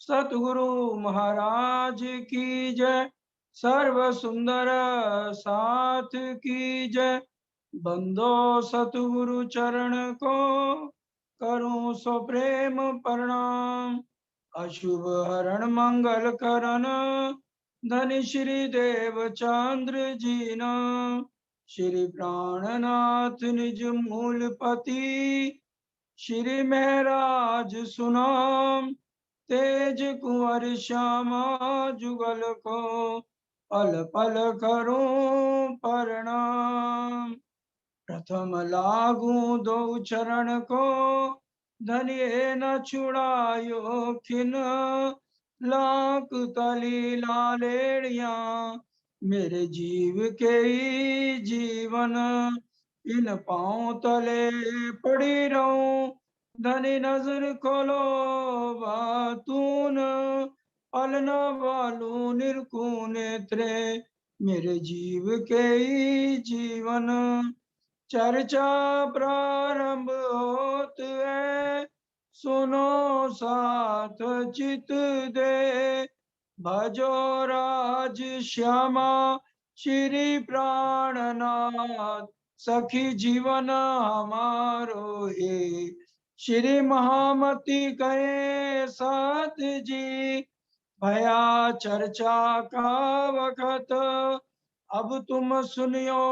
सतगुरु महाराज की जय। सर्व सुंदर साथ की जय। बंदो सतगुरु चरण को करूं सो प्रेम प्रणाम। अशुभ हरण मंगल करण धन श्री देव चंद्र जी ना। श्री प्राणनाथ निज मूलपति श्री महराज सुनाम। तेज कुंवर श्यामा जुगल को पल पल करूं प्रणाम। प्रथम लागू दो चरण को धनिये न छुड़ायो खिन। लाख तली लालेड़िया मेरे जीव के ही जीवन। इन पांव तले पड़ी रहूं धनी नजर खोलो बातून। पलन वालू निरकू नेत्रे मेरे जीव के ही जीवन। चर्चा प्रारंभ होत है सुनो साथ चित दे। भजो राज श्यामा श्री प्राणनाथ सखी जीवन हमारो हे। श्री महामती कहे साथ जी भया चर्चा का वखत। अब तुम सुनियो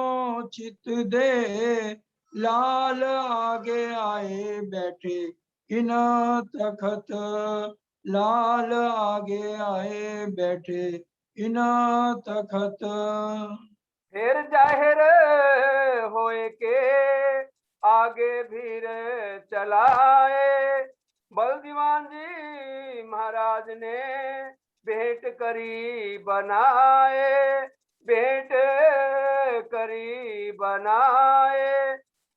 चित दे लाल आगे आए बैठे इन तखत। लाल आगे आए बैठे इन तखत। फिर जाहिर होए के आगे भीर चलाए। बल दीवान जी महाराज ने भेंट करी बनाए। भेंट करी बनाए।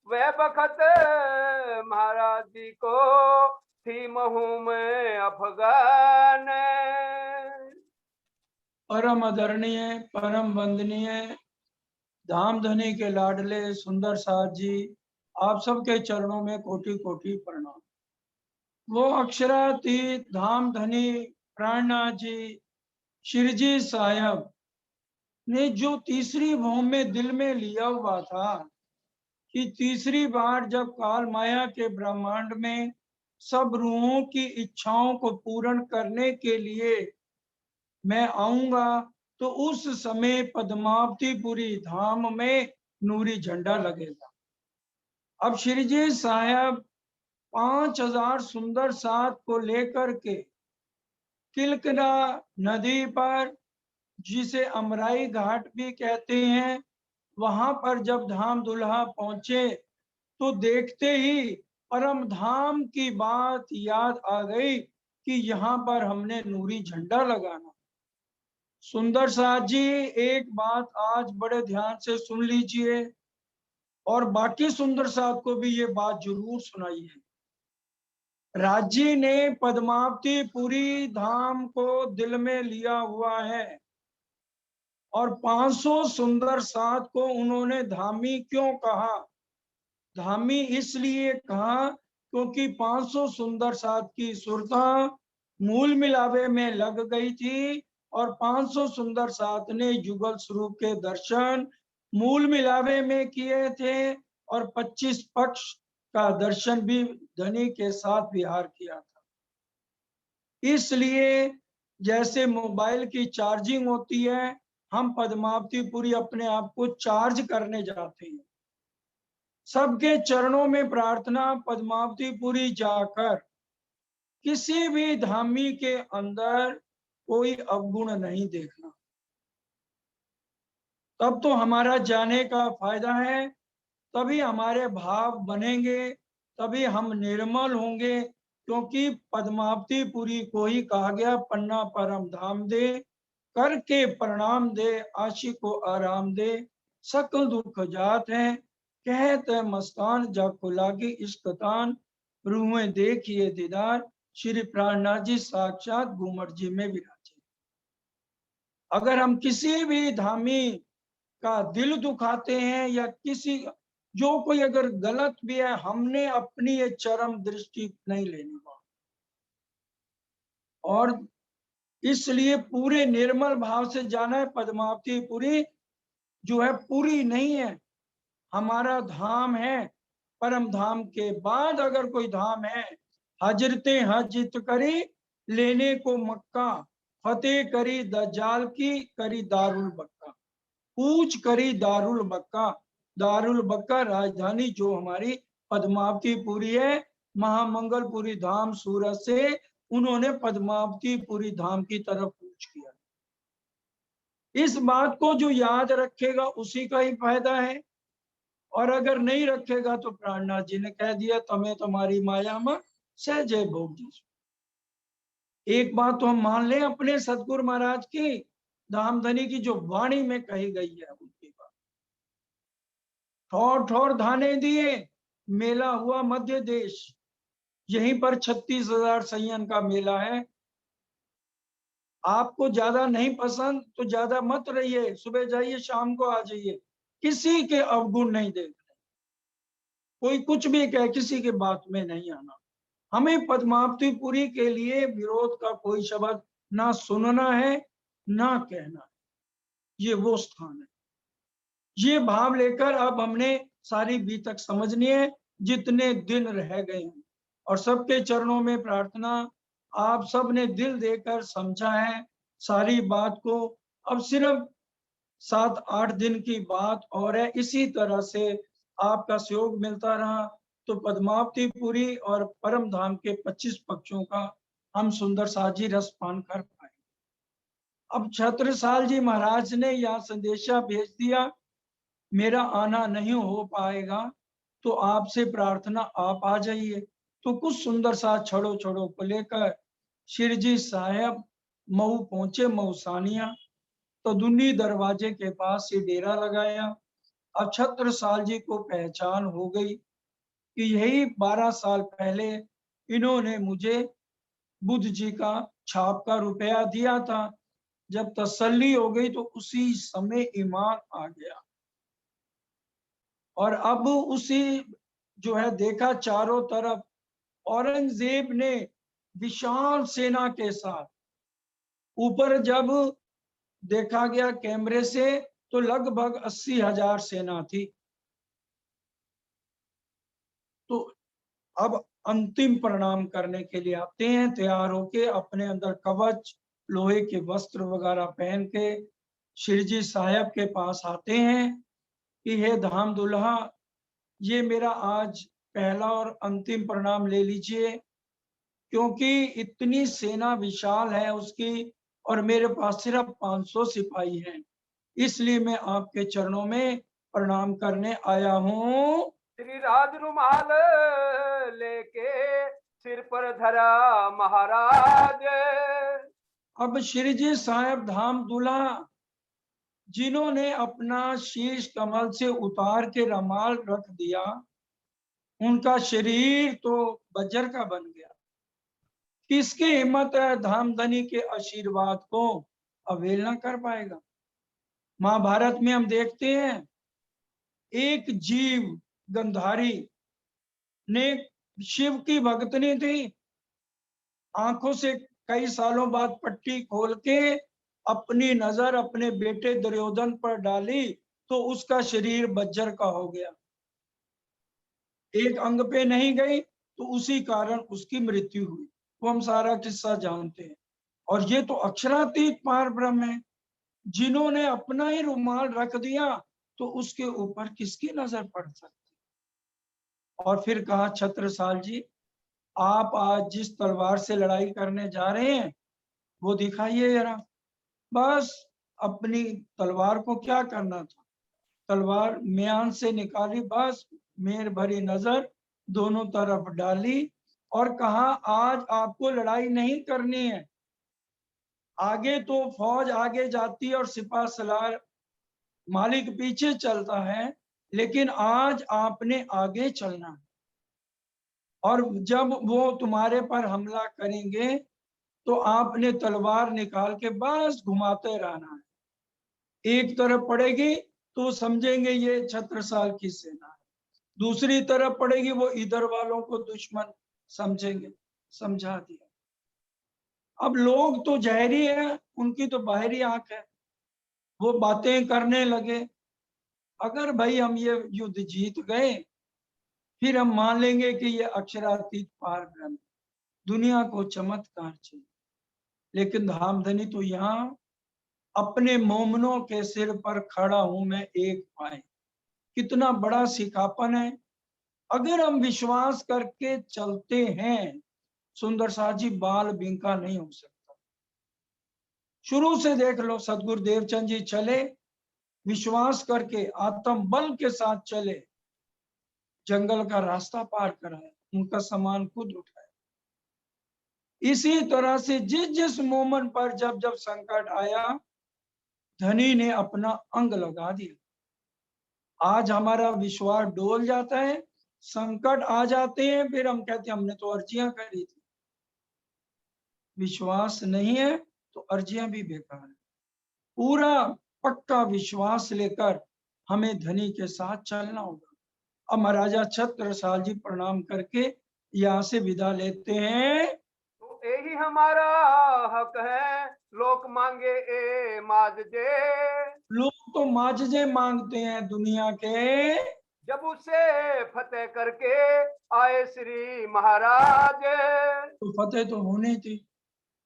वह बखत महाराज जी को थी महू में अफगान। परम आदरणीय परम वंदनीय धाम धनी के लाडले सुंदर साथ जी, आप सबके चरणों में कोटि कोटि प्रणाम। वो अक्षरातीत धाम धनी प्राणनाथ जी शिरजी साहब ने जो तीसरी भूमि में दिल में लिया हुआ था कि तीसरी बार जब काल माया के ब्रह्मांड में सब रूहों की इच्छाओं को पूर्ण करने के लिए मैं आऊंगा तो उस समय पद्मावतीपुरी धाम में नूरी झंडा लगेगा। अब श्रीजी साहब 5000 सुंदर साथ को लेकर के किलकरा नदी पर, जिसे अमराई घाट भी कहते हैं, वहां पर जब धाम दुल्हा पहुंचे तो देखते ही परम धाम की बात याद आ गई कि यहाँ पर हमने नूरी झंडा लगाना। सुंदर साथ जी, एक बात आज बड़े ध्यान से सुन लीजिए और बाकी सुंदर साथ को भी ये बात जरूर सुनाइए। राजी ने पद्मावतीपुरी धाम को दिल में लिया हुआ है और 500 सुंदर साथ को उन्होंने धामी क्यों कहा? धामी इसलिए कहा क्योंकि 500 सुंदर साथ की सुरता मूल मिलावे में लग गई थी और 500 सुंदर साथ ने युगल स्वरूप के दर्शन मूल मिलावे में किए थे और 25 पक्ष का दर्शन भी धनी के साथ विहार किया था। इसलिए जैसे मोबाइल की चार्जिंग होती है, हम पद्मावतीपुरी अपने आप को चार्ज करने जाते हैं। सबके चरणों में प्रार्थना, पद्मावतीपुरी जाकर किसी भी धामी के अंदर कोई अवगुण नहीं देखना, तब तो हमारा जाने का फायदा है, तभी हमारे भाव बनेंगे, तभी हम निर्मल होंगे। क्योंकि पद्मावतीपुरी को ही कहा गया पन्ना परम धाम दे, करके प्रणाम दे आशिक को आराम दे। सकल दुख जात है कहत मस्तान, जाको लागी इश्कतान रूहें देखिए दीदार। श्री प्राणनाथ जी साक्षात घूमर जी में विराजे। अगर हम किसी भी धामी का दिल दुखाते हैं या किसी जो कोई अगर गलत भी है, हमने अपनी ये चरम दृष्टि नहीं लेनी। और इसलिए पूरे निर्मल भाव से जाना है। पद्मावती पुरी जो है पूरी नहीं है, हमारा धाम है। परम धाम के बाद अगर कोई धाम है, हजरते हज करी लेने को मक्का, फतेह करी दज्जाल की करी दारुल बक्का, पूछ करी दारुल बक्का। दारुल बक्का राजधानी जो हमारी पद्मावती पुरी है, महामंगलपुरी धाम सूरत से उन्होंने पद्मावती पुरी धाम की तरफ कूच किया। इस बात को जो याद रखेगा उसी का ही फायदा है, और अगर नहीं रखेगा तो प्राणनाथ जी ने कह दिया तुम्हें तुम्हारी माया में सहजे भोग जी। एक बात तो हम मान लें अपने सतगुरु महाराज की, धामधनी की जो वाणी में कही गई है उनकी बात। ठौर ठौर धाने दिए, मेला हुआ मध्य देश, यहीं पर 36,000 संयन का मेला है। आपको ज्यादा नहीं पसंद तो ज्यादा मत रहिए, सुबह जाइए शाम को आ जाइए, किसी के अवगुण नहीं देखने, कोई कुछ भी कहे किसी के बात में नहीं आना। हमें पद्मावती पुरी के लिए विरोध का कोई शब्द ना सुनना है ना कहना है, ये वो स्थान है। ये भाव लेकर अब हमने सारी बीतक समझनी है, जितने दिन रह गए हैं, और सबके चरणों में प्रार्थना, आप सब ने दिल देकर समझा है सारी बात को। अब सिर्फ 7-8 दिन की बात और है, इसी तरह से आपका सहयोग मिलता रहा तो पद्मावती पुरी और परम धाम के 25 पक्षों का हम सुंदर साजी रस पान कर पाए। अब छत्रसाल जी महाराज ने यह संदेशा भेज दिया, मेरा आना नहीं हो पाएगा तो आपसे प्रार्थना आप आ जाइए। तो कुछ सुंदर सा छड़ो छड़ो को लेकर शिरजी साहब मऊ पहुंचे, मऊ सानिया। तो दुन्नी दरवाजे के पास ये डेरा लगाया। अब छत्रसाल जी को पहचान हो गई कि यही 12 साल पहले इन्होंने मुझे बुद्ध जी का छाप का रुपया दिया था। जब तसल्ली हो गई तो उसी समय ईमान आ गया, और अब उसी जो है देखा चारों तरफ औरंगजेब ने विशाल सेना के साथ, ऊपर जब देखा गया कैमरे से तो लगभग 80,000 सेना थी। तो अब अंतिम प्रणाम करने के लिए आते हैं तैयार होके, अपने अंदर कवच लोहे के वस्त्र वगैरह पहन के शिरजी साहब के पास आते हैं कि हे धाम दुल्हा, ये मेरा आज पहला और अंतिम प्रणाम ले लीजिए, क्योंकि इतनी सेना विशाल है उसकी और मेरे पास सिर्फ 500 सिपाही हैं, इसलिए मैं आपके चरणों में प्रणाम करने आया हूँ। श्री राज रुमाल लेके सिर पर धरा महाराज। अब श्री जी साहब धाम दूल्हा जिन्होंने अपना शीश कमल से उतार के रमाल रख दिया, उनका शरीर तो बज्र का बन गया। किसकी हिम्मत है धामधनी के आशीर्वाद को अवेलना कर पाएगा। महाभारत में हम देखते हैं एक जीव गंधारी ने शिव की भक्तनी थी, आंखों से कई सालों बाद पट्टी खोल के अपनी नजर अपने बेटे दुर्योधन पर डाली तो उसका शरीर बज्र का हो गया, एक अंग पे नहीं गई, तो उसी कारण उसकी मृत्यु हुई। वो हम सारा किस्सा जानते हैं। और ये तो अक्षरातीत पार ब्रह्म है, जिन्होंने अपना ही रुमाल रख दिया तो उसके ऊपर किसकी नजर पड़ सकती। और फिर कहा छत्रसाल जी, आप आज जिस तलवार से लड़ाई करने जा रहे हैं वो दिखाइए जरा। बस अपनी तलवार को क्या करना था, तलवार म्यान से निकाली, बस मेर भरी नजर दोनों तरफ डाली और कहा आज आपको लड़ाई नहीं करनी है। आगे तो फौज आगे जाती है और सिपा सलार मालिक पीछे चलता है, लेकिन आज आपने आगे चलना है, और जब वो तुम्हारे पर हमला करेंगे तो आपने तलवार निकाल के बस घुमाते रहना है। एक तरफ पड़ेगी तो समझेंगे ये छत्रसाल की सेना है, दूसरी तरफ पड़ेगी वो इधर वालों को दुश्मन समझेंगे। समझा दिया। अब लोग तो जहरी है, उनकी तो बाहरी आंख है, वो बातें करने लगे। अगर भाई हम ये युद्ध जीत गए, फिर हम मान लेंगे कि ये अक्षरातीत पार ब्रह्म, दुनिया को चमत्कार चाहिए। लेकिन धामधनी तो यहाँ अपने मोमनों के सिर पर खड़ा हूं मैं एक पाए, कितना बड़ा सिखापन है। अगर हम विश्वास करके चलते हैं, सुंदर साथ जी, बाल बिंका नहीं हो सकता। शुरू से देख लो, सदगुरु देवचंद जी चले विश्वास करके, आत्म बल के साथ चले, जंगल का रास्ता पार कराया, उनका सामान खुद उठाया। इसी तरह से जिस जिस मोमन पर जब जब संकट आया, धनी ने अपना अंग लगा दिया। आज हमारा विश्वास डोल जाता है, संकट आ जाते हैं, फिर हम कहते हैं हमने तो अर्जियां करी थी। विश्वास नहीं है तो अर्जियां भी बेकार है। पूरा पक्का विश्वास लेकर हमें धनी के साथ चलना होगा। अब महाराजा छत्रसाल जी प्रणाम करके यहाँ से विदा लेते हैं। तो यही हमारा हक है, लोक मांगे ए माजजे, लोग तो माजजे मांगते हैं दुनिया के, जब उसे फतेह करके आए श्री महाराज। तो फतेह तो होनी थी,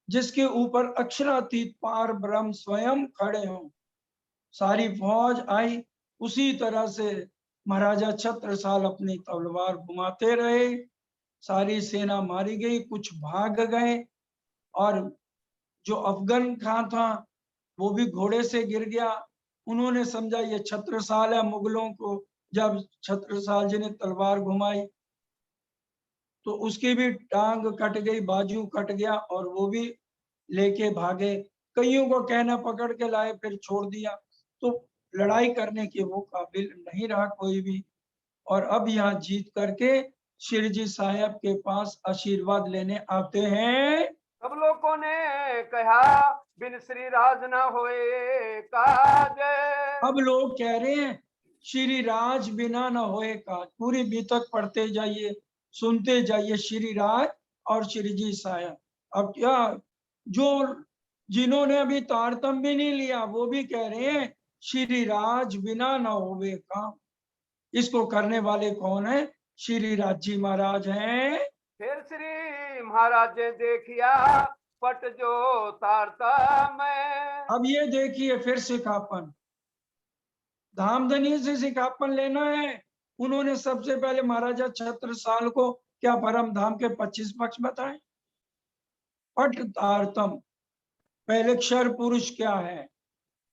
जिसके ऊपर अक्षरातीत पार ब्रह्म स्वयं खड़े हों। सारी फौज आई, उसी तरह से महाराजा छत्रसाल अपनी तलवार घुमाते रहे, सारी सेना मारी गई, कुछ भाग गए, और जो अफगन खां था वो भी घोड़े से गिर गया। उन्होंने समझा ये छत्रसाल है, मुगलों को जब छत्रसाल जी ने तलवार घुमाई तो उसकी भी टांग कट गई, बाजू कट गया, और वो भी लेके भागे। कईयों को कहना पकड़ के लाए, फिर छोड़ दिया। तो लड़ाई करने के वो काबिल नहीं रहा कोई भी। और अब यहाँ जीत करके शिरजी साहब के पास आशीर्वाद लेने आते हैं। सब लोगों ने कहा बिन श्री राज न होए काज। अब लोग कह रहे हैं श्री राज बिना न होए काज। पूरी बीतक पढ़ते जाइए, सुनते जाइए, श्री राज और श्री जी साहब। अब क्या, जो जिन्होंने अभी तारतम भी नहीं लिया वो भी कह रहे हैं श्री राज बिना न होवे काम। इसको करने वाले कौन है? श्री राज जी महाराज हैं। फिर श्री महाराज ने देखिया पट जो तारता मैं। अब ये देखिए फिर सिखापन, धामधनी से सिखापन लेना है। उन्होंने सबसे पहले महाराजा छत्रसाल को क्या परम धाम के 25 पक्ष बताए, पट तारतम। पहले क्षर पुरुष क्या है,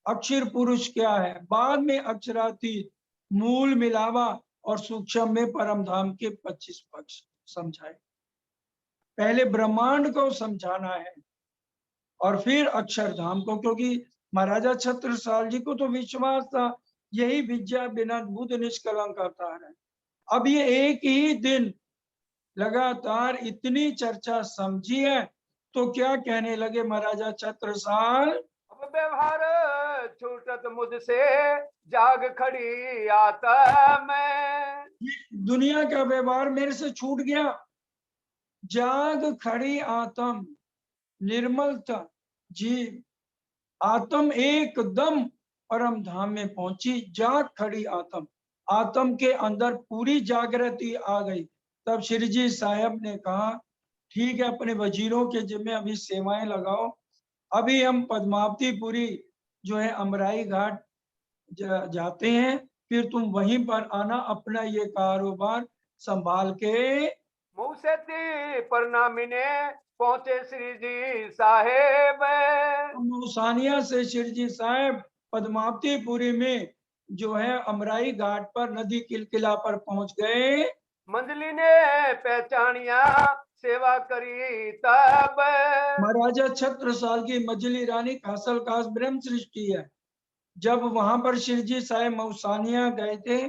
अक्षर पुरुष क्या है, बाद में अक्षरातीत, मूल मिलावा और सूक्ष्म में परम धाम के 25 पक्ष समझाए। पहले ब्रह्मांड को समझाना है और फिर अक्षरधाम को, क्योंकि महाराजा छत्रसाल जी को तो विश्वास था यही विद्या बिना बुद्ध निष्कलंक अवतार है। अब ये एक ही दिन लगातार इतनी चर्चा समझी है, तो क्या कहने लगे महाराजा छत्रसाल? अब व्यवहार छूटत मुझसे जाग खड़ी आता मैं। दुनिया का व्यवहार मेरे से छूट गया, जाग खड़ी आत्म, निर्मलता जी, आत्म एकदम परम धाम में पहुंची, जाग खड़ी आत्म, आत्म के अंदर पूरी जागृति आ गई। तब श्री जी साहब ने कहा ठीक है, अपने वजीरों के जिम्मे अभी सेवाएं लगाओ, अभी हम पद्मावतीपुरी जो है अमराई घाट जाते हैं, फिर तुम वहीं पर आना, अपना ये कारोबार संभाल के। मुंह से ती प्रणामी ने पहुंचे श्री जी साहेब। नौसानिया से श्री जी साहब पद्मावतीपुरी में जो है अमराई घाट पर नदी किलकिला पर पहुंच गए। मंजली ने पहचानिया सेवा करी तब। महाराजा छत्रसाल की मजली रानी खासल खास ब्रह्म सृष्टि है। जब वहां पर शिरजी साहब मौसानिया गए थे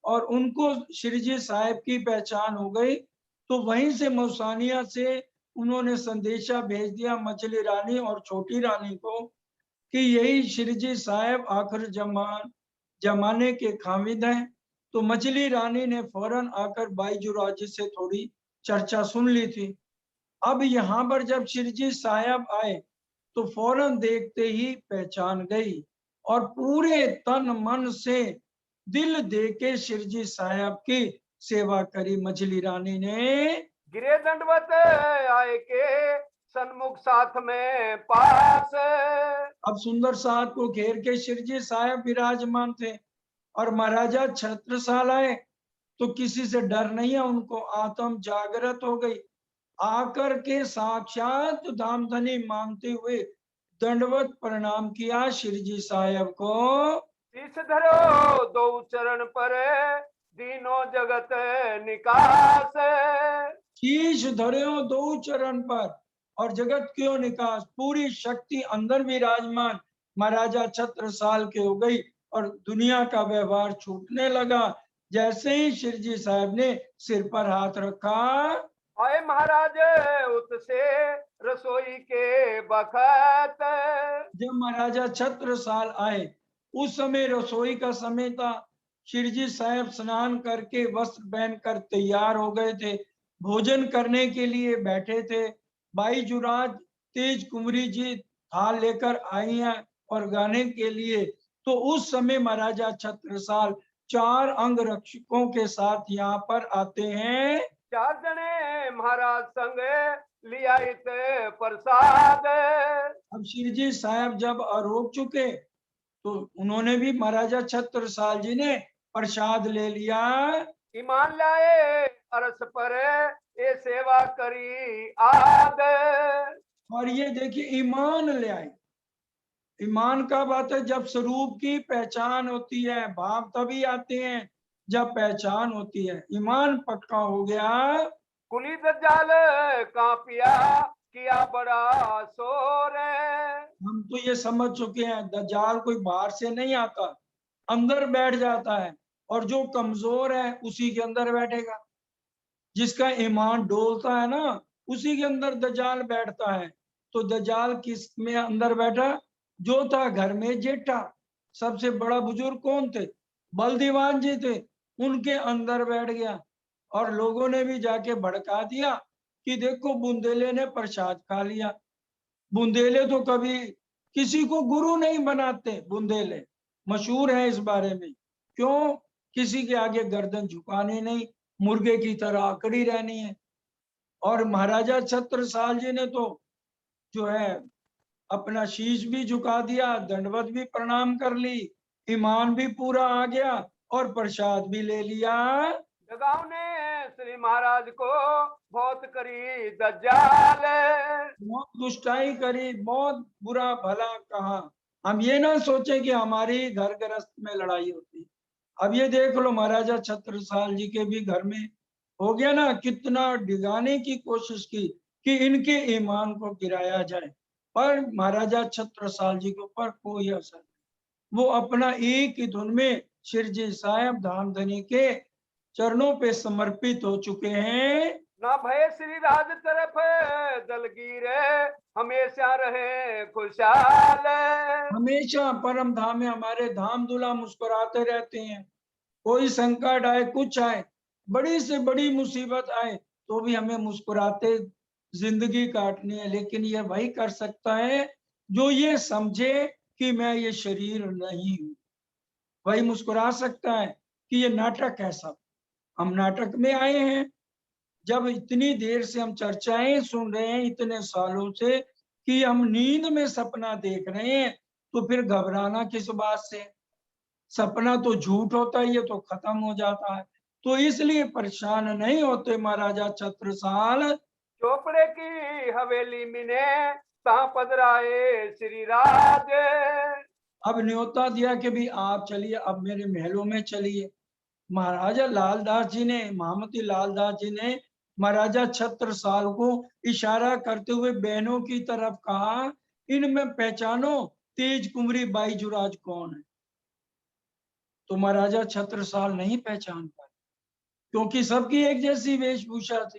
और उनको शिरजी साहब की पहचान हो गई, तो वहीं से मौसानिया से उन्होंने संदेशा भेज दिया मछली रानी और छोटी रानी को कि यही शिरजी साहब आखिर जमाने के खामिद हैं। तो मछली रानी ने फौरन आकर बाईजू राजी से थोड़ी चर्चा सुन ली थी। अब यहाँ पर जब श्री जी साहब आए तो फौरन देखते ही पहचान गई और पूरे तन मन से दिल दे के श्री जी साहब की सेवा करी। मछली रानी ने गिरे दंडवत आए के सन्मुख साथ में पास। अब सुंदर साहब को घेर के श्री जी साहब विराजमान थे और महाराजा छत्रसाल आए तो किसी से डर नहीं है, उनको आत्म जागृत हो गई। आकर के साक्षात धामधनी मांगते हुए दंडवत प्रणाम किया श्री जी साहब को। शीश धरो दो चरण पर दीनों जगत निकास। शीश धर्यो दो चरण पर और जगत क्यों निकास, पूरी शक्ति अंदर विराजमान महाराजा छत्रसाल के हो गई और दुनिया का व्यवहार छूटने लगा। जैसे ही श्री जी साहब ने सिर पर हाथ रखा, आए महाराज उत से रसोई के बखत। जब महाराजा छत्रसाल आए उस समय रसोई का समय था। श्री जी साहब स्नान करके वस्त्र पहनकर तैयार हो गए थे, भोजन करने के लिए बैठे थे। बाई जुराज तेज कुंवरी जी थाल लेकर आई हैं और गाने के लिए। तो उस समय महाराजा छत्रसाल 4 अंग रक्षकों के साथ यहाँ पर आते हैं। 4 जने महाराज संग लिया इत प्रसाद। अब श्री जी साहब जब आरोप चुके तो उन्होंने भी महाराजा छत्रसाल जी ने प्रसाद ले लिया। ईमान लाए अरस पर ये सेवा करी आद। और ये देखिए ईमान ले आए। ईमान का बात है, जब स्वरूप की पहचान होती है भाव तभी आते हैं जब पहचान होती है। ईमान पक्का हो गया। कुली दज्जाल कांपिया किया बड़ा शोर। हम तो ये समझ चुके हैं दज्जाल कोई बाहर से नहीं आता, अंदर बैठ जाता है और जो कमजोर है उसी के अंदर बैठेगा। जिसका ईमान डोलता है ना उसी के अंदर दज्जाल बैठता है। तो दज्जाल किस में अंदर बैठा, जो था घर में जेठा, सबसे बड़ा बुजुर्ग कौन थे, बलदीवान जी थे, उनके अंदर बैठ गया। और लोगों ने भी जाके भड़का दिया कि देखो बुंदेले ने प्रसाद खा लिया। बुंदेले तो कभी किसी को गुरु नहीं बनाते, बुंदेले मशहूर है इस बारे में। क्यों, किसी के आगे गर्दन झुकानी नहीं, मुर्गे की तरह आकड़ी रहनी है। और महाराजा छत्रसाल जी ने तो जो है अपना शीश भी झुका दिया, दंडवत भी प्रणाम कर ली, ईमान भी पूरा आ गया और प्रसाद भी ले लिया। जगाओ ने श्री महाराज को बहुत करी दज्जाल। बहुत दुष्टाई करी, बहुत बुरा भला कहा। हम ये ना सोचे कि हमारी घर गृहस्थ में लड़ाई होती। अब ये देख लो महाराजा छत्रसाल जी के भी घर में हो गया ना, कितना डिगाने की कोशिश की कि इनके ईमान को गिराया जाए, पर महाराजा छत्रसाल जी के ऊपर कोई असर नहीं। वो अपना एक ही धुन में श्री जी साहब धामधनी के चरणों पे समर्पित हो चुके हैं। ना भय श्री राज तरफ दलगीर हमेशा रहे खुशहाल। हमेशा परम धाम में हमारे धाम दूल्हा मुस्कुराते रहते हैं। कोई संकट आए, कुछ आए, बड़ी से बड़ी मुसीबत आए तो भी हमें मुस्कुराते जिंदगी काटनी है। लेकिन ये वही कर सकता है जो ये समझे कि मैं ये शरीर नहीं हूं, वही मुस्कुरा सकता है कि ये नाटक है सब। हम नाटक में आए हैं। जब इतनी देर से हम चर्चाएं सुन रहे हैं इतने सालों से कि हम नींद में सपना देख रहे हैं, तो फिर घबराना किस बात से। सपना तो झूठ होता है, ये तो खत्म हो जाता है। तो इसलिए परेशान नहीं होते महाराजा छत्रसाल। चोपड़े की हवेली मिने ता पधराए श्री राज। अब न्योता दिया कि भी आप चलिए, अब मेरे महलों में चलिए। महाराजा लालदास जी ने, महामती लालदास जी ने महाराजा छत्रसाल को इशारा करते हुए बहनों की तरफ कहा, इनमें पहचानो तेज कुंवरी बाई जुराज कौन है। तो महाराजा छत्रसाल नहीं पहचान पाए क्योंकि सबकी एक जैसी वेशभूषा थी।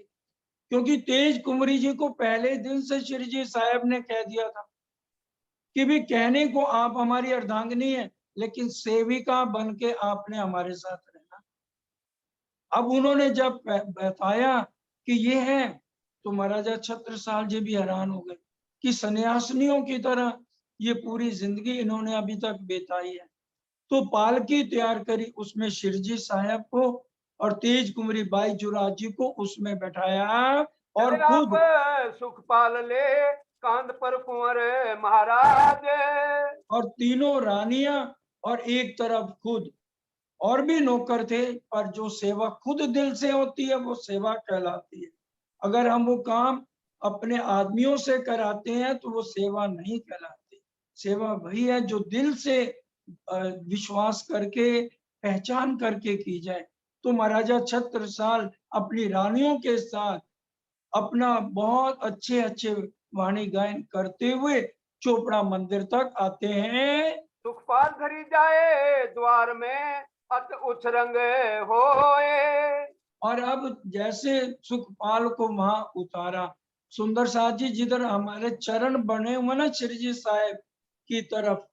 क्योंकि तेज कुंवरी जी को पहले दिन से श्री जी साहब ने कह दिया था कि भी कहने को आप हमारी अर्धांगिनी है, लेकिन सेविका बन के आपने हमारे साथ रहना। अब उन्होंने जब बताया कि ये है, तो महाराजा छत्रसाल जी भी हैरान हो गए कि सन्यासिनियों की तरह ये पूरी जिंदगी इन्होंने अभी तक बिताई है। तो पालकी तैयार करी, उसमें शिरजी साहब को और तेज कुंवरी बाई जुराज जी को उसमें बैठाया और चले आप खुद सुख पाल ले कांध पर कुंवर महाराज। और तीनों रानियां और एक तरफ खुद और भी नौकर थे। पर जो सेवा खुद दिल से होती है वो सेवा कहलाती है। अगर हम वो काम अपने आदमियों से कराते हैं तो वो सेवा नहीं कहलाती। सेवा वही है जो दिल से विश्वास करके पहचान करके की जाए। तो महाराजा छत्रसाल अपनी रानियों के साथ अपना बहुत अच्छे अच्छे वाणी गायन करते हुए चोपड़ा मंदिर तक आते हैं। सुखपाल धरी जाए द्वार में अत उछरंग होए। और अब जैसे सुखपाल को वहां उतारा, सुंदर साथ जी जिधर हमारे चरण बने हुए ना श्री साहब की तरफ,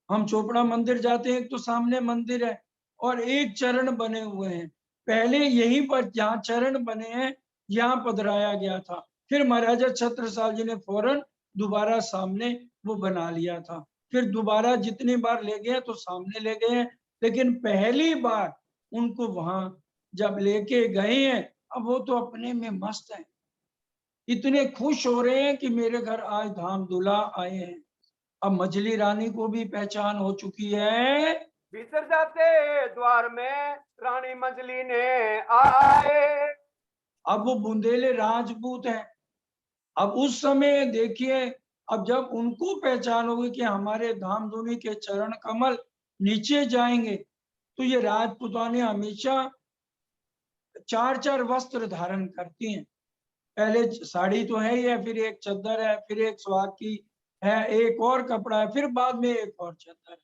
हम चोपड़ा मंदिर जाते हैं तो सामने मंदिर है और एक चरण बने हुए हैं। पहले यहीं पर जहाँ चरण बने हैं यहाँ पधराया गया था, फिर महाराजा छत्रसाल जी ने फौरन दोबारा सामने वो बना लिया था। फिर दोबारा जितनी बार ले गए तो सामने ले गए हैं, लेकिन पहली बार उनको वहां जब लेके गए हैं, अब वो तो अपने में मस्त है, इतने खुश हो रहे हैं कि मेरे घर आज धाम दूल्हा आए हैं। अब मछली रानी को भी पहचान हो चुकी है। भीतर जाते द्वार में रानी मंजली ने आए। अब वो बुंदेले राजपूत हैं। अब उस समय देखिए, अब जब उनको पहचान होगी कि हमारे धामधुनी के चरण कमल नीचे जाएंगे, तो ये राजपूताने हमेशा चार चार वस्त्र धारण करती हैं। पहले साड़ी तो है ही है, फिर एक चद्दर है, फिर एक सुहाग की है, एक और कपड़ा है, फिर बाद में एक और चद्दर है।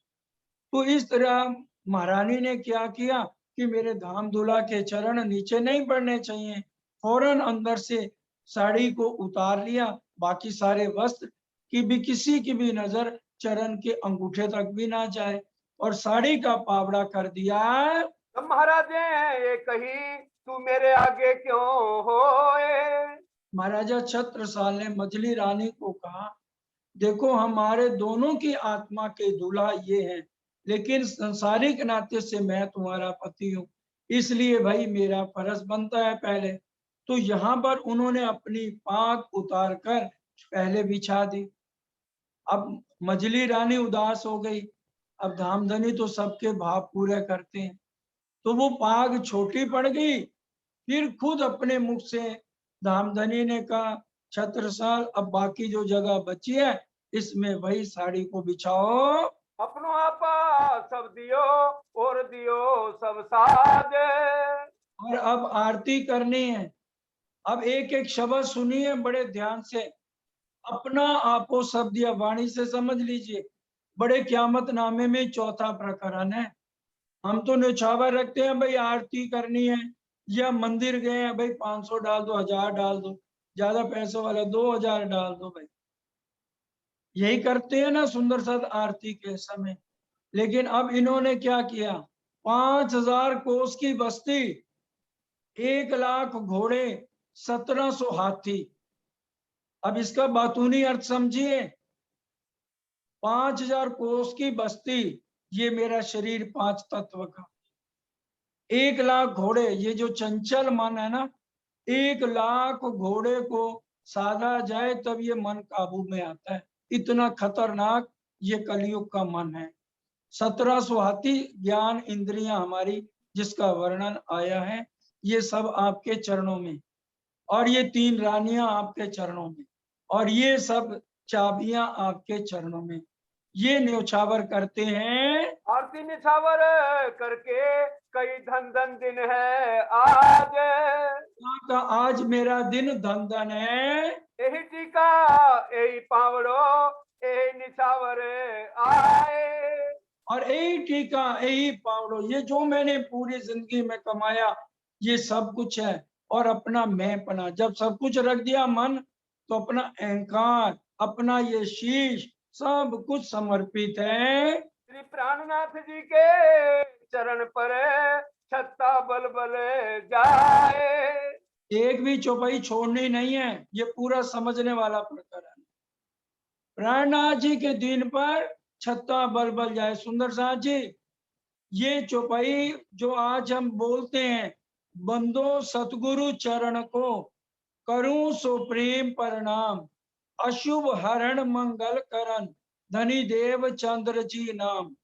तो इस तरह महारानी ने क्या किया कि मेरे धाम दूल्हा के चरण नीचे नहीं पड़ने चाहिए, फौरन अंदर से साड़ी को उतार लिया, बाकी सारे वस्त्र की भी किसी की भी नजर चरण के अंगूठे तक भी ना जाए और साड़ी का पावड़ा कर दिया। तब महाराज ये कही तू मेरे आगे क्यों होए। महाराजा छत्रसाल ने मछली रानी को कहा, देखो हमारे दोनों की आत्मा के दूल्हा ये हैं, लेकिन संसारिक नाते से मैं तुम्हारा पति हूँ, इसलिए भाई मेरा फर्ज बनता है पहले। तो यहाँ पर उन्होंने अपनी पाग उतार कर पहले बिछा दी। अब मछली रानी उदास हो गई। अब धामधनी तो सबके भाव पूरे करते हैं, तो वो पाग छोटी पड़ गई। फिर खुद अपने मुख से धामधनी ने कहा, छत्रसाल अब बाकी जो जगह बची है इसमें वही साड़ी को बिछाओ। अपनो आपा सब दियो और दियो सब साज। और अब आरती करनी है। अब एक एक शब्द सुनिए बड़े ध्यान से। अपना आपो शब्द या वाणी से समझ लीजिए। बड़े क्यामत नामे में चौथा प्रकरण है। हम तो न्यौछावर रखते हैं भाई आरती करनी है, या मंदिर गए हैं भाई 500 डाल दो, 1000 डाल दो, ज्यादा पैसों वाला 2000 डाल दो भाई, यही करते हैं ना सुंदर साथ आरती के समय। लेकिन अब इन्होंने क्या किया, 5000 कोस की बस्ती, 1 लाख घोड़े, 1700 हाथी। अब इसका बातूनी अर्थ समझिए। 5000 कोस की बस्ती, ये मेरा शरीर 5 तत्व का, 1 लाख घोड़े, ये जो चंचल मन है ना, 1 लाख घोड़े को साधा जाए तब ये मन काबू में आता है। इतना खतरनाक ये कलयुग का मन है। 1700 हाथी, ज्ञान इंद्रियां हमारी जिसका वर्णन आया है, ये सब आपके चरणों में, और ये 3 रानियां आपके चरणों में, और ये सब चाबियां आपके चरणों में। ये न्यौछावर करते हैं। आरती निछावर करके कई धन धन दिन है आज। का आज मेरा दिन धन धन है। यही टीका यही पावड़ो यही निछावर आए। और यही टीका यही पावड़ो, ये जो मैंने पूरी जिंदगी में कमाया ये सब कुछ है। और अपना मैं पना जब सब कुछ रख दिया मन, तो अपना अहंकार, अपना ये शीश सब कुछ समर्पित है। श्री प्राणनाथ जी के चरण पर छत्ता बल बल जाए। एक भी चौपाई छोड़नी नहीं है, ये पूरा समझने वाला प्रकरण है। प्राणनाथ जी के दिन पर छत्ता बल बल जाए। सुंदर साथ जी, ये चौपाई जो आज हम बोलते हैं, बंदो सतगुरु चरण को करूं सो प्रेम प्रणाम, अशुभ हरण मंगल करण, धनी देव चंद्र जी नाम।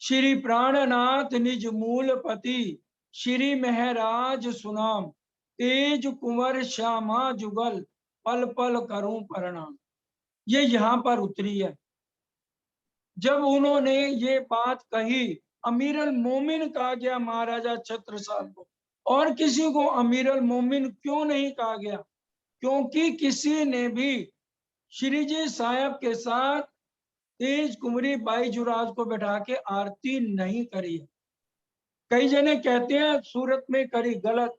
श्री प्राणनाथ निज मूल पति, श्री महराज सुनाम, तेज कुंवर श्यामा जुगल, पल पल करूं प्रणाम। ये यहाँ पर उतरी है। जब उन्होंने ये बात कही, अमीरुल मोमिन कहा गया महाराजा छत्रसाल को, और किसी को अमीरुल मोमिन क्यों नहीं कहा गया? क्योंकि किसी ने भी श्री जी साहब के साथ तेज कुंवरी बाई जुराज को बैठा के आरती नहीं करी है। कई जने कहते हैं सूरत में करी, गलत।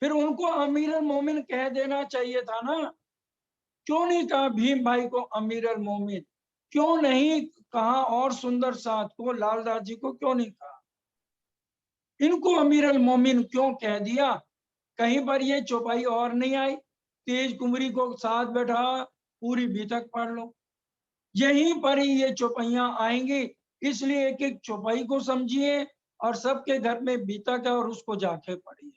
फिर उनको अमीरुल मोमिन कह देना चाहिए था ना। क्यों नहीं कहा भीम भाई को अमीरुल मोमिन? क्यों नहीं कहा और सुंदर साथ को, लालदास जी को क्यों नहीं कहा? इनको अमीरुल मोमिन क्यों कह दिया? कहीं पर ये चौपाई और नहीं आई। तेज कुंवरी को साथ बैठा, पूरी बीतक पढ़ लो। यहीं पर ही ये चौपाइयां आएंगी। इसलिए एक एक चौपाई को समझिए और सबके घर में बीतक है और उसको जाके पढ़िए।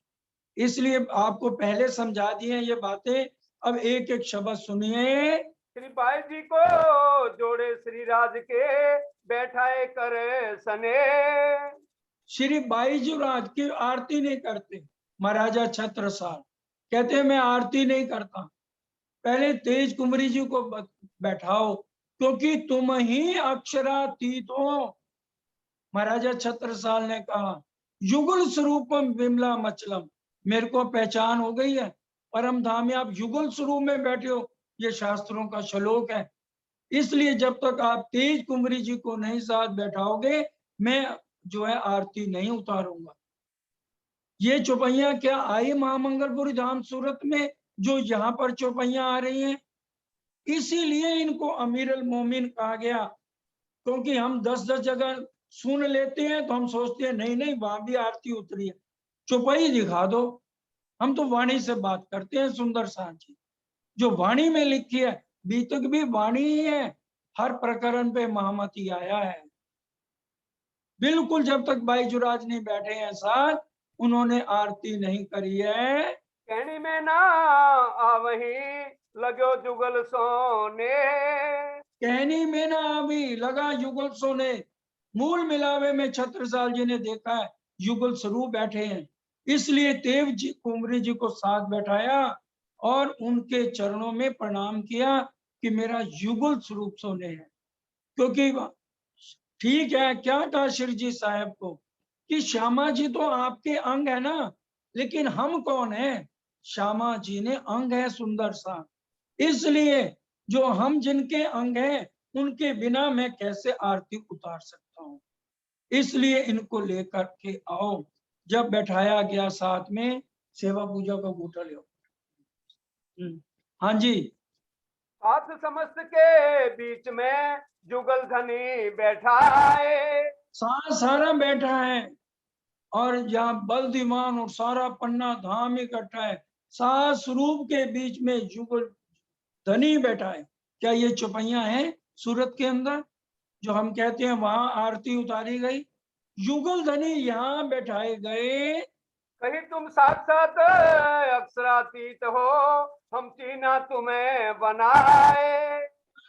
इसलिए आपको पहले समझा दिए ये बातें। अब एक एक शब्द सुनिए। श्री बाई जी को जोड़े श्री राज के बैठाए करे सने। श्री बाईजूराज की आरती नहीं करते महाराजा छत्रसाल, कहते हैं मैं आरती नहीं करता। पहले तेज कुंवरी जी को बैठाओ, क्योंकि तुम ही अक्षरातीत हो। महाराजा छत्रसाल ने कहा, युगल स्वरूपम विमला मचलम, मेरे को पहचान हो गई है। परम धाम में आप युगल स्वरूप में बैठे हो, ये शास्त्रों का श्लोक है। इसलिए जब तक आप तेज कुंवरी जी को नहीं साथ बैठाओगे, मैं जो है आरती नहीं उतारूंगा। ये चौपैया क्या आई महामंगलपुरी धाम सूरत में, जो यहाँ पर चौपैया आ रही हैं? इसीलिए इनको अमीरुल मोमिन कहा गया। क्योंकि हम 10-10 जगह सुन लेते हैं तो हम सोचते हैं नहीं नहीं वहां भी आरती उतरी है। चौपाई दिखा दो। हम तो वाणी से बात करते हैं सुंदर साथ जी, जो वाणी में लिखी है, बीतक भी वाणी ही है। हर प्रकरण पे महामती आया है। बिल्कुल जब तक बाई जुराज नहीं बैठे हैं साथ, उन्होंने आरती नहीं करी है। कहनी में ना आवही लगो जुगल सोने। कहनी में ना अभी लगा युगल सोने। मूल मिलावे में छत्रसाल जी ने देखा है युगल स्वरूप बैठे हैं। इसलिए देव जी कुंवरी जी को साथ बैठाया और उनके चरणों में प्रणाम किया कि मेरा युगल स्वरूप सोने है। क्योंकि ठीक है, क्या कहा श्री जी साहब को कि श्यामा जी तो आपके अंग है ना, लेकिन हम कौन है? श्यामा जी ने अंग है सुंदर सा। इसलिए जो हम जिनके अंग हैं, उनके बिना मैं कैसे आरती उतार सकता हूँ? इसलिए इनको लेकर के आओ। जब बैठाया गया साथ में, सेवा पूजा का बूटा ले। हाँ जी। सात समस्त के बीच में जुगल धनी बैठा है। सारा बैठा है और यहाँ बल दीवान और सारा पन्ना धाम इकट्ठा है। सात स्वरूप के बीच में जुगल धनी बैठा है। क्या ये चौपैया है सूरत के अंदर जो हम कहते हैं वहां आरती उतारी गई? युगल धनी यहाँ बैठाए गए। कहीं तुम साक्षात अक्षरातीत हो, हम चीना तुम्हें बनाए।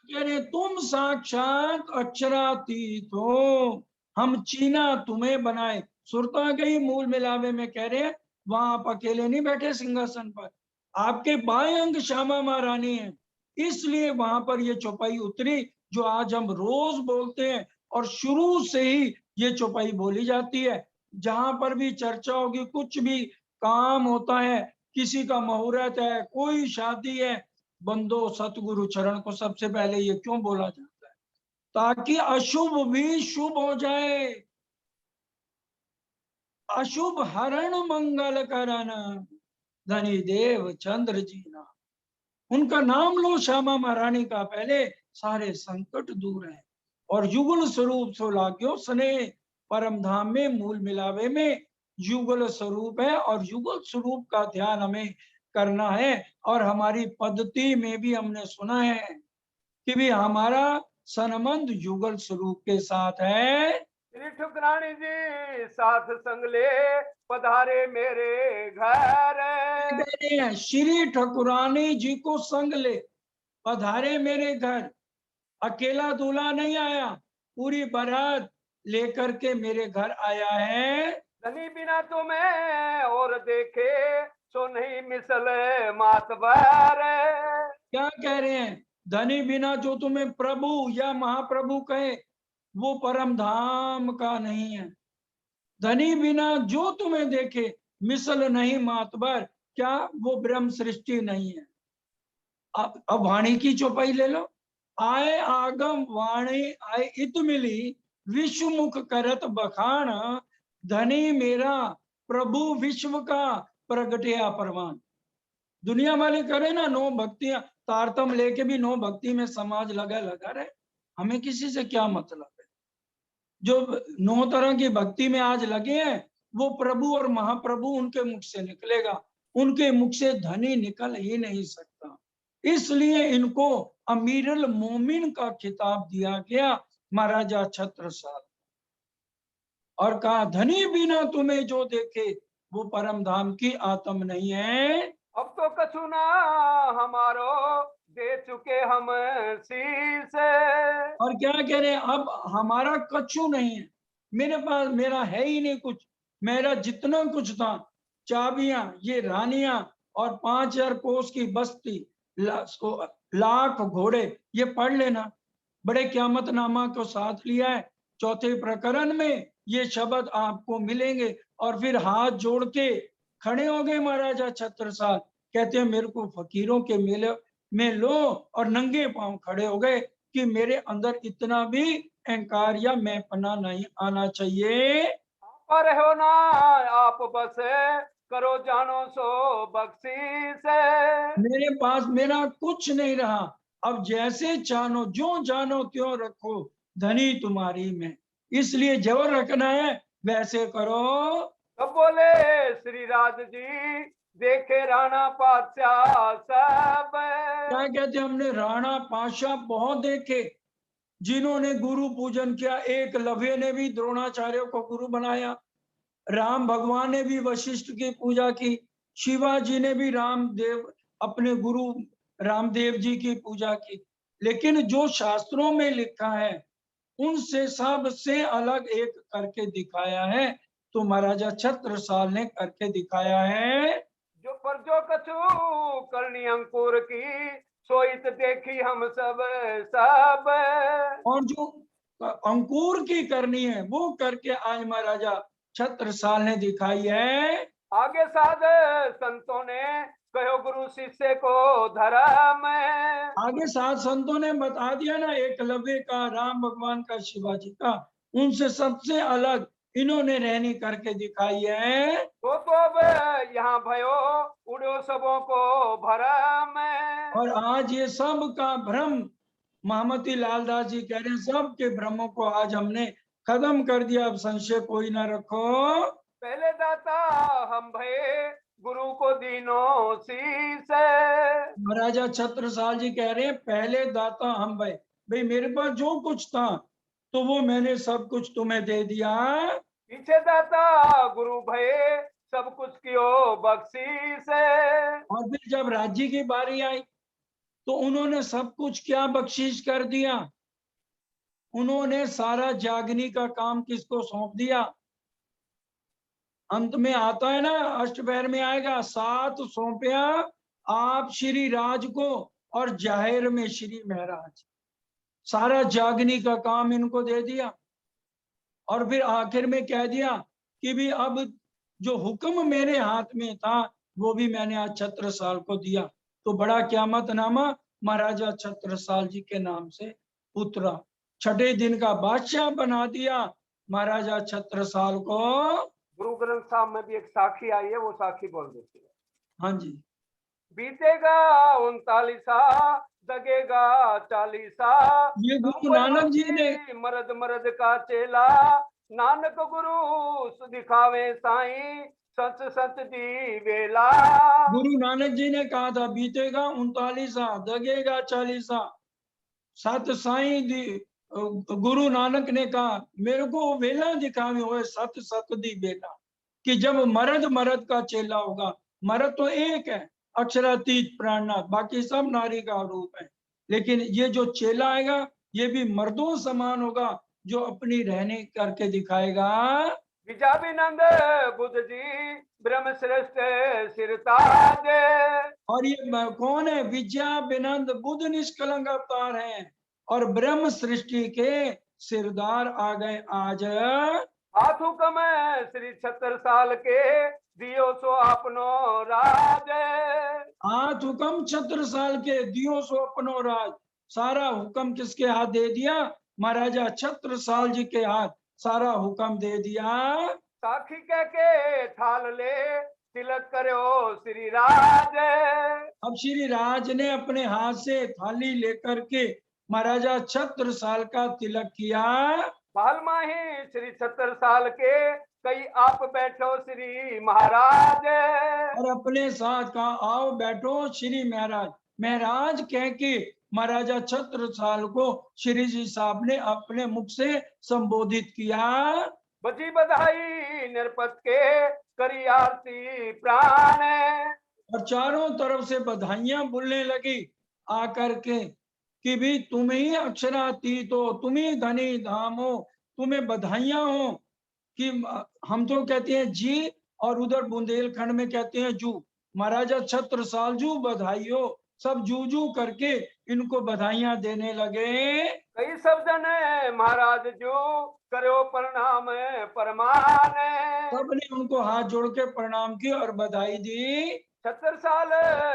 कह रहे तुम साक्षात अक्षरातीत हो, हम चीना तुम्हें बनाए। सुरता गई मूल मिलावे में कह रहे हैं वहां आप अकेले नहीं बैठे सिंहासन पर, आपके बाएं अंग श्यामा महारानी है। इसलिए वहां पर ये चौपाई उतरी जो आज हम रोज बोलते हैं और शुरू से ही ये चौपाई बोली जाती है। जहां पर भी चर्चा होगी, कुछ भी काम होता है, किसी का मुहूर्त है, कोई शादी है, बंदो सतगुरु चरण को सबसे पहले ये क्यों बोला जाता है? ताकि अशुभ भी शुभ हो जाए। अशुभ हरण मंगल करण, धनी देव चंद्र जी नाम। उनका नाम लो श्यामा महारानी का, पहले सारे संकट दूर है। और युगल स्वरूप सो लाग्यो सने, परम धाम में मूल मिलावे में युगल स्वरूप है और युगल स्वरूप का ध्यान हमें करना है। और हमारी पद्धति में भी हमने सुना है कि भी हमारा संबंध युगल स्वरूप के साथ है। श्री ठुकरानी जी साथ संग ले पधारे मेरे घर। कह रहे हैं श्री ठकुरानी जी को संग ले पधारे मेरे घर। अकेला दूल्हा नहीं आया, पूरी बारात लेकर के मेरे घर आया है। धनी बिना तुम्हें और देखे सो नहीं मिसल मातबर। क्या कह रहे हैं? धनी बिना जो तुम्हें प्रभु या महाप्रभु कहे वो परम धाम का नहीं है। धनी बिना जो तुम्हें देखे मिसल नहीं मातबर, क्या वो ब्रह्म सृष्टि नहीं है। अब वाणी की चौपाई ले लो। आए आगम वाणी आए इत मिली, विश्व मुख करत बखान, धनी मेरा प्रभु विश्व का प्रगटिया परवान। दुनिया वाले करे ना नौ भक्तियां, तारतम लेके भी नौ भक्ति में समाज लगा रहे, हमें किसी से क्या मतलब है। जो 9 तरह की भक्ति में आज लगे हैं वो प्रभु और महाप्रभु उनके मुख से निकलेगा, उनके मुख से धनी निकल ही नहीं सकता। इसलिए इनको अमीरुल मोमिन का खिताब दिया गया महाराजा छत्रसाल। और कहा धनी बिना तुम्हें जो देखे वो परम धाम की आत्म नहीं है। अब तो कछु ना हमारो दे चुके हम शीश। और क्या कह रहे हैं? अब हमारा कछु नहीं है, मेरे पास मेरा है ही नहीं कुछ। मेरा जितना कुछ था, चाबियां, ये रानियां और 5000 कोस की बस्ती, लाख घोड़े, ये पढ़ लेना। बड़े क़यामतनामा को साथ लिया है। चौथे प्रकरण में ये शब्द आपको मिलेंगे। और फिर हाथ जोड़ के खड़े हो गए महाराजा छत्रसाल। कहते हैं मेरे को फकीरों के मेले में लो, और नंगे पांव खड़े हो गए कि मेरे अंदर इतना भी अहंकार या मैंपना नहीं आना चाहिए। पर हो ना आप बस करो जानो सो बख्शीश। मेरे पास मेरा कुछ नहीं रहा, अब जैसे जानो जो जानो त्यों रखो, धनी तुम्हारी में। इसलिए जो रखना है वैसे करो। तब बोले श्री राज जी देखे राणा पातशाह सब। क्या कहते हैं? हमने राणा पाशाह बहुत देखे जिन्होंने गुरु पूजन किया। एक लव्य ने भी द्रोणाचार्य को गुरु बनाया, राम भगवान ने भी वशिष्ठ की पूजा की, शिवाजी ने भी रामदेव अपने गुरु रामदेव जी की पूजा की। लेकिन जो शास्त्रों में लिखा है उनसे सबसे अलग एक करके दिखाया है, तो महाराजा छत्रसाल ने करके दिखाया है। जो कछु करनी अंकुर की सोइत देखी हम सब सब। और जो अंकुर की करनी है वो करके आज महाराजा छत्रसाल ने दिखाई है। आगे साध संतों ने कहो गुरु शिष्य को धर्म। आगे सात संतों ने बता दिया ना, एकलव्य का, राम भगवान का, शिवाजी का, उनसे सबसे अलग इन्होंने रहनी करके दिखाई है। तो अब यहाँ भयो उड़ो सबों को भरम। और आज ये सब का भ्रम, महामती लालदास जी कह रहे हैं सबके भ्रमों को आज हमने खत्म कर दिया, अब संशय कोई ना रखो। पहले दाता हम भये गुरु को दीनो शीस। महाराजा छत्रसाल जी कह रहे हैं पहले दाता हम भाई, भाई मेरे पास जो कुछ था तो वो मैंने सब कुछ तुम्हें दे दिया। पीछे दाता गुरु भये सब कुछ कियो बख्शीस। और फिर जब राज्य की बारी आई तो उन्होंने सब कुछ क्या बख्शीश कर दिया? उन्होंने सारा जागनी का काम किसको सौंप दिया? अंत में आता है ना, अष्टपहर में आएगा, 7 सौंपया आप श्री राज को और जाहिर में श्री महाराज। सारा जागनी का काम इनको दे दिया। और फिर आखिर में कह दिया कि भी अब जो हुक्म मेरे हाथ में था वो भी मैंने आज छत्रसाल को दिया। तो बड़ा क़यामतनामा महाराजा छत्रसाल जी के नाम से उतरा। छठे दिन का बादशाह बना दिया महाराजा छत्रसाल को। गुरु ग्रंथ साहब में भी एक साखी आई है, वो साखी बोल देती है। हाँ जी। बीतेगा 39 दगेगा 40। ये गुरु नानक जी ने, मरद मरद का चेला नानक गुरु दिखावे साईं सच सच दी वेला। गुरु नानक जी ने कहा था बीतेगा 39 दगेगा 40। सत साई दी गुरु नानक ने कहा मेरे को वेला दिखावे होए सत सत दी बेला, कि जब मर्द मर्द का चेला होगा। मर्द तो एक है अक्षरातीत प्राणनाथ, बाकी सब नारी का रूप है, लेकिन ये जो चेला आएगा ये भी मर्दों समान होगा, जो अपनी रहने करके दिखाएगा। विजाभिनंद बुद्ध जी ब्रह्म श्रेष्ठ सिरताजे। और ये कौन है? विद्या बिनंद बुद्ध निष्कलंक अवतार हैं और ब्रह्म सृष्टि के सिरदार आ गए आज। हाथ हुक्म श्री 76 साल के दियो सो अपनो राज। हाथ हुक्म 76 साल के दियो सो अपनो राज। सारा हुक्म किसके हाथ दे दिया? महाराजा 76 साल जी के हाथ सारा हुक्म दे दिया। साखी कह के थाल ले तिलक करो श्री राज। अब श्री राज ने अपने हाथ से थाली लेकर के महाराजा 76 साल का तिलक किया। बाल माही श्री 76 साल के कई आप बैठो श्री महाराज। और अपने साथ कहा आओ बैठो श्री महाराज। महाराज कह के महाराजा 76 साल को श्री जी साहब ने अपने मुख से संबोधित किया। बजी बधाई निरपत के करी आरती प्राण। और चारों तरफ से बधाइयां बोलने लगी आकर के कि भी तुम ही अक्षरातीत हो, तुम ही धनी धाम हो, तुम्हें बधाइयां हो। कि हम तो कहते हैं जी और उधर बुंदेलखंड में कहते हैं जू। महाराजा 76 साल जू बधाई हो, सब जू जू करके इनको बधाइयां देने लगे। कई सब जने महाराज जो करो प्रणाम परमान। सबने उनको हाथ जोड़ के प्रणाम किया और बधाई दी। 76 साल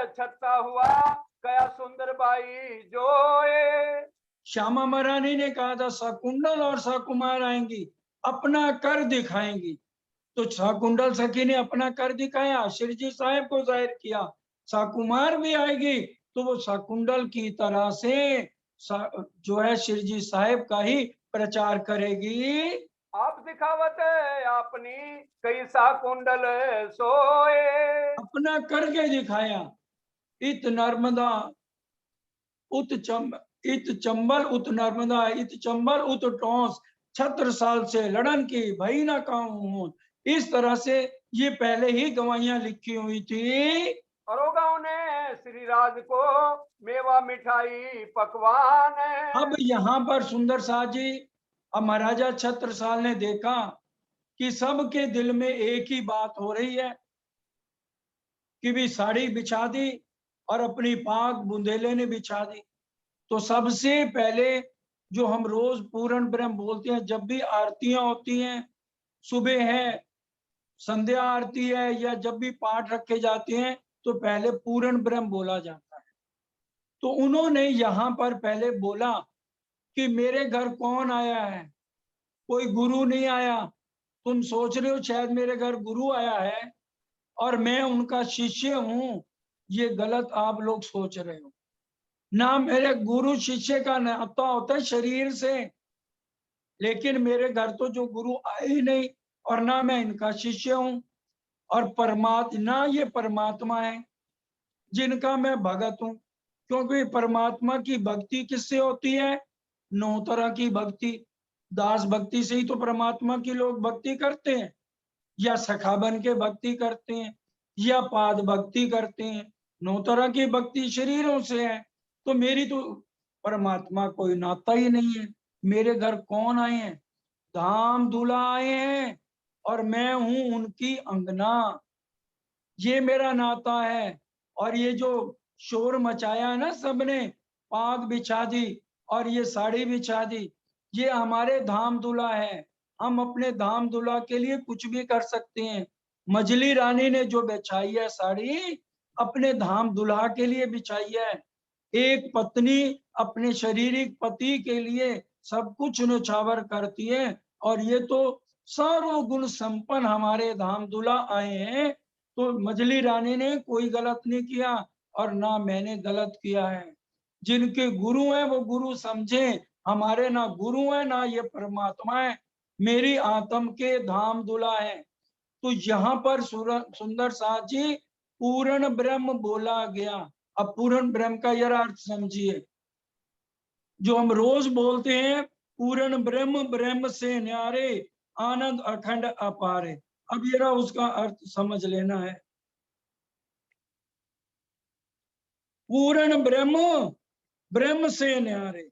छत्ता हुआ कया सुंदर बाई जोए। श्यामा महारानी ने कहा था शकुंडल और सकुमार आएंगी, अपना कर दिखाएंगी। तो शकुंडल सखी ने अपना कर दिखाया, श्री जी साहब को जाहिर किया। सकुमार भी आएगी तो वो शकुंडल की तरह से जो है श्री जी साहब का ही प्रचार करेगी। आप दिखावत अपनी कई सा कुंडल सोए। अपना करके दिखाया। इत नर्मदा उत चंबल उत नर्मदा इत चंबल उत टोंस 76 साल से लड़न की भई ना कहूं। इस तरह से ये पहले ही गवाहियां लिखी हुई थी। अरोगांव ने श्री राज को मेवा मिठाई पकवान। अब यहाँ पर सुंदर साह जी, अब महाराजा 76 साल ने देखा कि सबके दिल में एक ही बात हो रही है कि भी साड़ी बिछा दी और अपनी पाक बुंदेले ने बिछा दी। तो सबसे पहले जो हम रोज पूर्ण ब्रह्म बोलते हैं, जब भी आरतियां होती हैं, सुबह है, संध्या आरती है, या जब भी पाठ रखे जाते हैं तो पहले पूर्ण ब्रह्म बोला जाता है। तो उन्होंने यहाँ पर पहले बोला कि मेरे घर कौन आया है? कोई गुरु नहीं आया। तुम सोच रहे हो शायद मेरे घर गुरु आया है और मैं उनका शिष्य हूं, ये गलत आप लोग सोच रहे हो। ना मेरे गुरु शिष्य का नाता होता है शरीर से, लेकिन मेरे घर तो जो गुरु आए ही नहीं और ना मैं इनका शिष्य हूं। और परमात्मा ना ये परमात्मा है जिनका मैं भगत हूं, क्योंकि परमात्मा की भक्ति किससे होती है? 9 तरह की भक्ति। दास भक्ति से ही तो परमात्मा की लोग भक्ति करते हैं, या सखा बन के भक्ति करते हैं, या पाद भक्ति करते हैं। 9 तरह की भक्ति शरीरों से है। तो मेरी तो परमात्मा कोई नाता ही नहीं है। मेरे घर कौन आए हैं? धाम दूल्हा आए हैं और मैं हूं उनकी अंगना। ये मेरा नाता है। और ये जो शोर मचाया है ना सबने, पाग बिछा दी और ये साड़ी बिछा दी, ये हमारे धाम दूल्हा है। हम अपने धाम दूल्हा के लिए कुछ भी कर सकते हैं। मजली रानी ने जो बिछाई है साड़ी, अपने धाम दूल्हा के लिए बिछाई है। एक पत्नी अपने शारीरिक पति के लिए सब कुछ न्यौछावर करती है, और ये तो सर्वगुण संपन्न हमारे धाम दूल्हा आए हैं। तो मजली रानी ने कोई गलत नहीं किया और ना मैंने गलत किया है। जिनके गुरु हैं वो गुरु समझे, हमारे ना गुरु है ना ये परमात्मा है, मेरी आत्म के धाम दूल्हा है। तो यहाँ पर सुंदर साथ जी पूर्ण ब्रह्म बोला गया। अब पूर्ण ब्रह्म का यह अर्थ समझिए, जो हम रोज बोलते हैं पूर्ण ब्रह्म, ब्रह्म से न्यारे, आनंद अखंड अपारे। अब जरा उसका अर्थ समझ लेना है। पूर्ण ब्रह्म, ब्रह्म से न्यारे,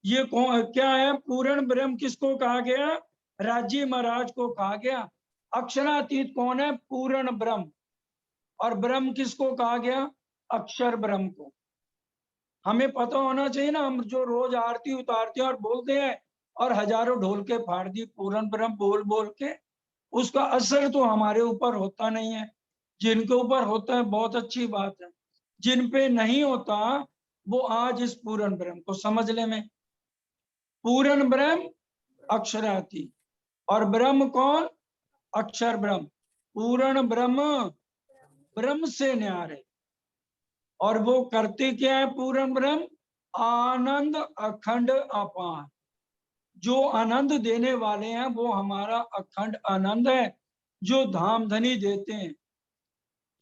ये कौन क्या है? पूर्ण ब्रह्म किसको कहा गया? राजी महाराज को कहा गया। अक्षरातीत कौन है? पूर्ण ब्रह्म। और ब्रह्म किसको कहा गया? अक्षर ब्रह्म को। हमें पता होना चाहिए ना, हम जो रोज आरती उतारते हैं और बोलते हैं और हजारों ढोल के फाड़ दी पूर्ण ब्रह्म बोल बोल के, उसका असर तो हमारे ऊपर होता नहीं है। जिनके ऊपर होता है बहुत अच्छी बात है, जिन पे नहीं होता वो आज इस पूर्ण ब्रह्म को समझ ले। में पूर्ण ब्रह्म अक्षराती, और ब्रह्म कौन? अक्षर ब्रह्म। पूर्ण ब्रह्म, ब्रह्म से न्यारे। और वो करते क्या है पूर्ण ब्रह्म? आनंद अखंड अपार। जो आनंद देने वाले हैं वो हमारा अखंड आनंद है, जो धाम धनी देते हैं।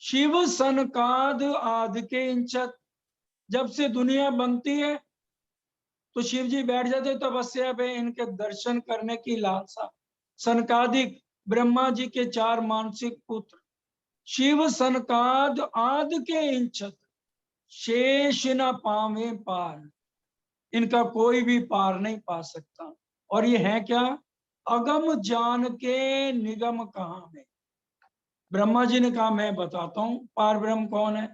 शिव सनकाद आदि के इंचत, जब से दुनिया बनती है तो शिव जी बैठ जाते तपस्या पे, इनके दर्शन करने की लालसा। सनकादिक ब्रह्मा जी के 4 मानसिक पुत्र, शिव सनकाद आद के इंचत, शेष न पावे पार। इनका कोई भी पार नहीं पा सकता। और ये है क्या? अगम जान के निगम कहाँ में। ब्रह्मा जी ने कहा मैं बताता हूं पार ब्रह्म कौन है।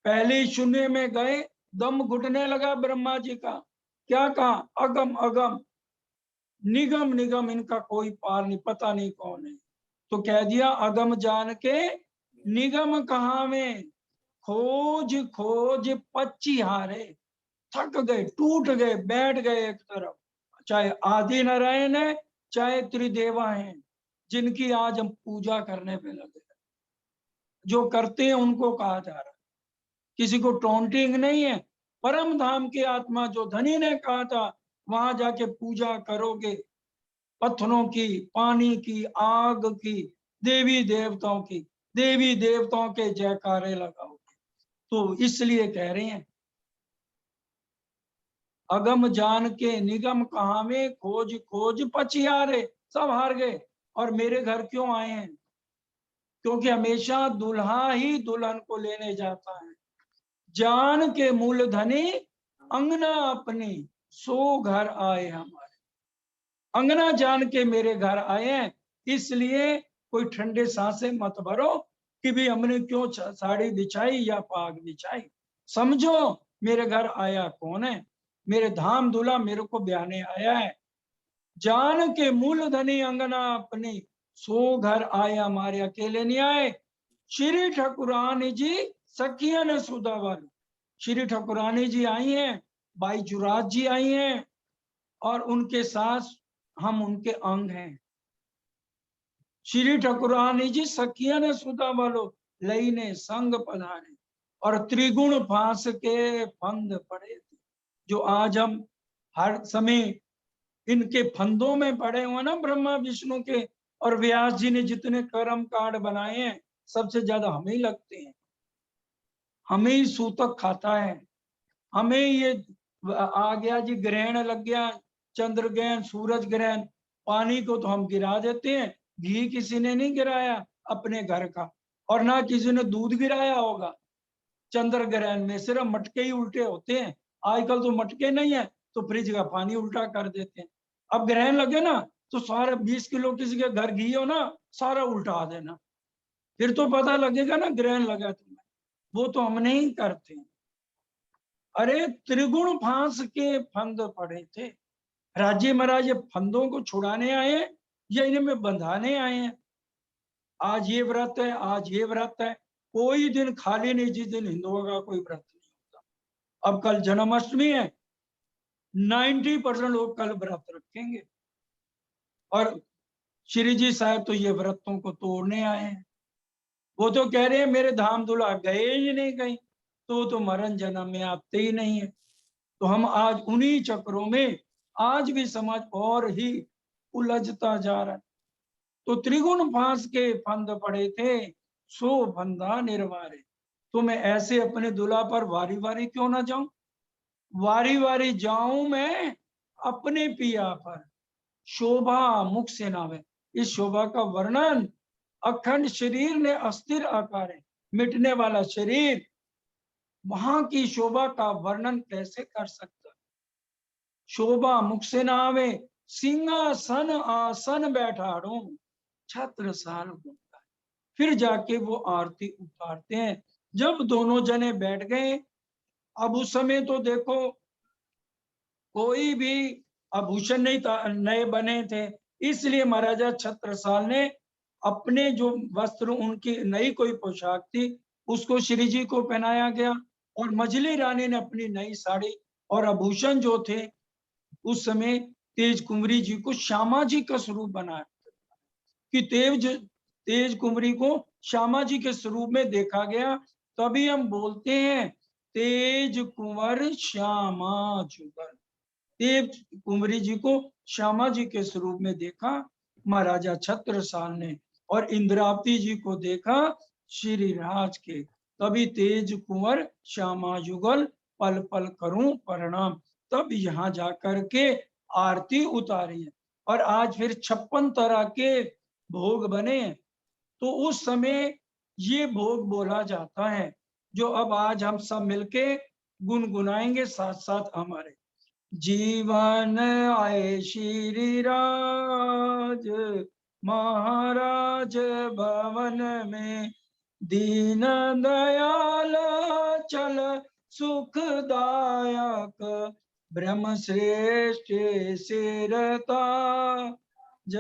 पहले शून्य में गए, दम घुटने लगा ब्रह्मा जी का। क्या कहा? अगम अगम, निगम निगम, इनका कोई पार नहीं, पता नहीं कौन है। तो कह दिया अगम जान के निगम कहाँ में, खोज खोज पच्ची हारे। थक गए, टूट गए, बैठ गए एक तरफ। चाहे आदि नारायण है, चाहे त्रिदेवा हैं, जिनकी आज हम पूजा करने पे लगे, जो करते हैं उनको कहा जा रहा है। किसी को टॉन्टिंग नहीं है। परम धाम की आत्मा जो धनी ने कहा था, वहां जाके पूजा करोगे पत्थरों की, पानी की, आग की, देवी देवताओं की, देवी देवताओं के जयकारे लगाओगे। तो इसलिए कह रहे हैं अगम जान के निगम कहाँ में, खोज खोज पछियारे। सब हार गए। और मेरे घर क्यों आए हैं? क्योंकि हमेशा दुल्हा ही दुल्हन को लेने जाता है। जान के मूल धनी अंगना अपनी, सो घर आए हमारे। अंगना जान के मेरे घर आए हैं, इसलिए कोई ठंडे सांसे मत भरो कि भी हमने क्यों साड़ी बिछाई या पाग बिछाई। समझो मेरे घर आया कौन है। मेरे धाम दूल्हा मेरे को ब्याने आया है। जान के मूल धनी अंगना अपनी, सो घर आए हमारे, अकेले नहीं आए। श्री ठकुरानी जी सखिया ने सुधा वाली, श्री ठकुरानी जी आई हैं, भाई जुराज जी आई हैं, और उनके साथ हम उनके अंग हैं। श्री ठकुरानी जी सखिया ने सुधा वालो, लई ने संग पधारे, और त्रिगुण फांस के फंद पड़े थे। जो आज हम हर समय इनके फंदों में पड़े हुए ना, ब्रह्मा विष्णु के और व्यास जी ने जितने कर्म कांड बनाए हैं, सबसे ज्यादा हमें ही लगते हैं। हमें ही सूतक खाता है। हमें ये आ गया जी, ग्रहण लग गया, चंद्र ग्रहण, सूरज ग्रहण, पानी को तो हम गिरा देते हैं। घी किसी ने नहीं गिराया अपने घर का, और ना किसी ने दूध गिराया होगा। चंद्र ग्रहण में सिर्फ मटके ही उल्टे होते हैं। आजकल तो मटके नहीं है तो फ्रिज का पानी उल्टा कर देते हैं। अब ग्रहण लगे ना तो सारा 20 किलो किसी के घर घी हो ना, सारा उल्टा देना, फिर तो पता लगेगा ना ग्रहण लगा तुम्हें। वो तो हम नहीं करते। अरे त्रिगुण फांस के फंद पड़े थे। राजे महाराज ये फंदों को छुड़ाने आए हैं या इनमें बंधाने आए हैं? आज ये व्रत है, आज ये व्रत है, कोई दिन खाली नहीं जिस दिन हिंदुओं का कोई व्रत नहीं होता। अब कल जन्माष्टमी है, 90% लोग कल व्रत रखेंगे। और श्री जी साहब तो ये व्रतों को तोड़ने आए हैं। वो तो कह रहे हैं मेरे धाम दूल्हा गए ही नहीं कहीं, तो मरण जन्म में आते ही नहीं है। तो हम आज उन्हीं चक्रों में आज भी समाज और ही उलझता जा रहा है। तो त्रिगुण फांस के फंद पड़े थे, सो फंदा निर्वारे। तो मैं ऐसे अपने दूल्हा पर वारी वारी क्यों ना जाऊं? वारी वारी जाऊं मैं अपने पिया पर, शोभा मुख से नावे। इस शोभा का वर्णन अखंड शरीर ने अस्थिर आकार है, मिटने वाला शरीर, वहां की शोभा का वर्णन कैसे कर सकता? शोभा मुख से ना आवे, सिंहासन आसन बैठाड़ू, छत्र साल घूमता है। फिर जाके वो आरती उतारते हैं। जब दोनों जने बैठ गए, अब उस समय तो देखो कोई भी आभूषण नहीं था, नए बने थे, इसलिए महाराजा छत्रसाल ने अपने जो वस्त्र, उनकी नई कोई पोशाक थी, उसको श्री जी को पहनाया गया। और मझली रानी ने अपनी नई साड़ी और आभूषण जो थे, उस समय तेज कुंवरी जी को श्यामा जी का स्वरूप बनाया कि तेज कुंवरी को श्यामा जी के स्वरूप में देखा गया। तभी हम बोलते हैं तेज कुंवर श्यामा जुगल। तेज कुंवरी जी को श्यामा जी के स्वरूप में देखा महाराजा छत्रसाल ने, और इंद्रावती जी को देखा श्री राज के। तभी तेज कुंवर श्यामा जुगल पल पल करूं प्रणाम। तब यहाँ जाकर के आरती उतारी है। और आज फिर 56 तरह के भोग बने। तो उस समय ये भोग बोला जाता है, जो अब आज हम सब मिलके गुनगुनाएंगे साथ साथ हमारे। जीवन आए श्री राज महाराज भवन में, दीन दयाल चल सुखदायक, ब्रह्म श्रेष्ठ सिरता ज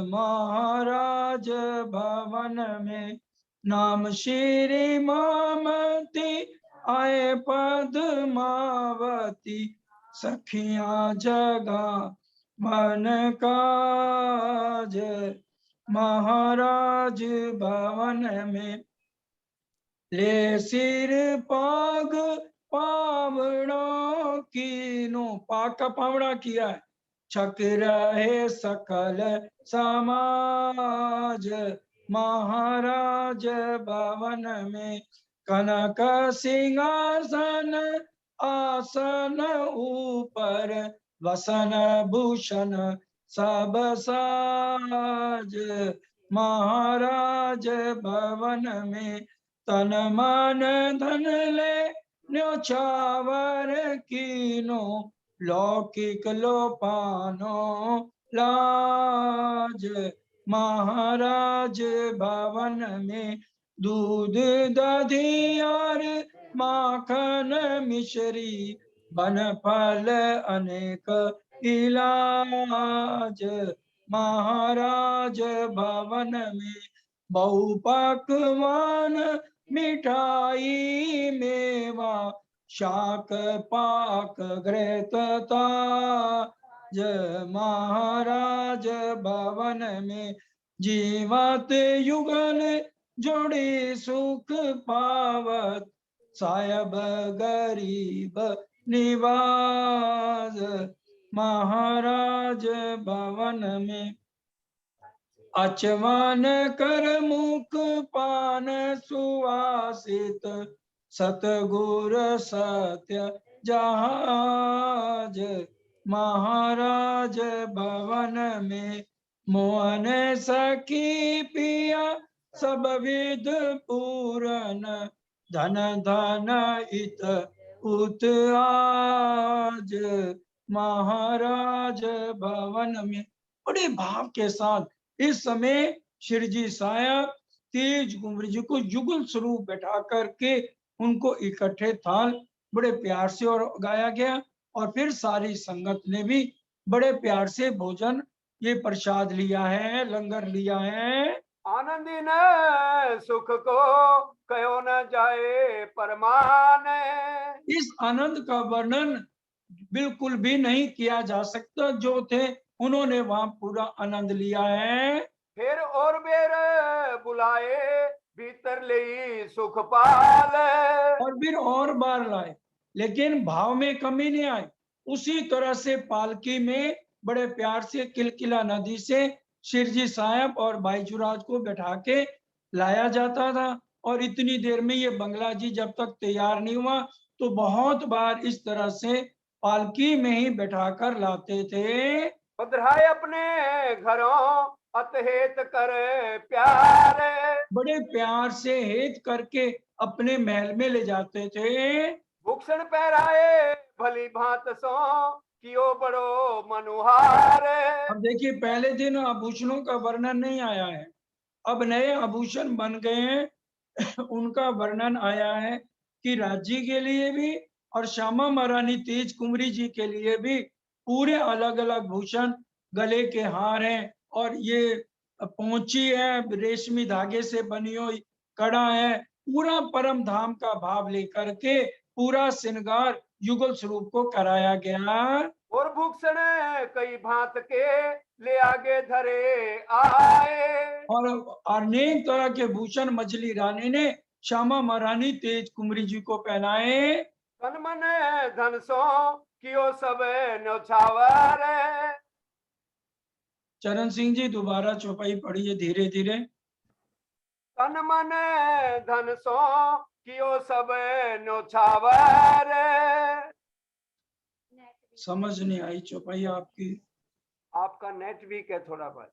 महाराज भवन में। नाम श्री मामती आए पद्मावती, सखियां जगा मन काज, महाराज भवन में। ले सिर पाग पावड़ा कीनो, पाग का पावड़ा किया है। छक रहे सकल समाज, महाराज भवन में। कनक सिंहासन आसन ऊपर, वसन भूषण सब साज, महाराज भवन में। तन मन धन ले न्योछावर कीनो, लौकिक लोपानो लाज, महाराज भवन में। दूध दधी और माखन मिश्री, बन फल अनेक इलाज, महाराज भवन में। बहु पकवान मिठाई मेवा, शाक पाक घृत ताज, महाराज भवन में। जीवत युगल जोड़ी सुख पावत, सायब गरीब निवाज, महाराज भवन में। अचवन कर मुख पान सुवासित, सतगुर सत्य जहाज, महाराज भवन में। मोहन सखी पिया सब विध पूरन, धन धन इत उत आज, महाराज भवन में। बड़े भाव के साथ इस समय श्री जी साहब तेज कुंवर जी को युगल स्वरूप बैठा करके उनको इकट्ठे थाल बड़े प्यार से और गाया गया। और फिर सारी संगत ने भी बड़े प्यार से भोजन, ये प्रसाद लिया है, लंगर लिया है। आनंदी न सुख को कहो न जाए परमान, इस आनंद का वर्णन बिल्कुल भी नहीं किया जा सकता। जो थे उन्होंने वहां पूरा आनंद लिया है। फिर और बेर बुलाए भीतर ले सुख पाल, और फिर और बार लाए, लेकिन भाव में कमी नहीं आई। उसी तरह से पालकी में बड़े प्यार से किलकिला नदी से शिरजी साहब और बाईचुराज को बैठा के लाया जाता था। और इतनी देर में ये बंगला जी जब तक तैयार नहीं हुआ तो बहुत बार इस तरह से पालकी में ही बैठाकर लाते थे। पधराए अपने घरों अतहित कर प्यारे, बड़े प्यार से हेत करके अपने महल में ले जाते थे। भूषण पहराए भली भांत सो कियो बड़ो मनुहार। अब देखिए पहले दिन आभूषणों का वर्णन नहीं आया है, अब नए आभूषण बन गए हैं उनका वर्णन आया है कि राज्य के लिए भी और श्यामा महारानी तेज कुंवरी जी के लिए भी पूरे अलग अलग भूषण, गले के हार हैं और ये पोंची है रेशमी धागे से बनी हुई, कड़ा है, पूरा परम धाम का भाव लेकर के पूरा श्रृंगार युगल स्वरूप को कराया गया। और भूषण कई भांत के ले आगे धरे आए, और अनेक तरह के भूषण मछली रानी ने श्यामा महारानी तेज कुंवरी जी को पहनाए। तन मन धन सो कियो सब न्यौछावर। चरण सिंह जी दोबारा चौपाई पढ़िए धीरे धीरे। तन मन धन सो कियो सब न्यौछावर। समझ नहीं आई चौपाई आपकी, आपका नेट वीक है थोड़ा बहुत।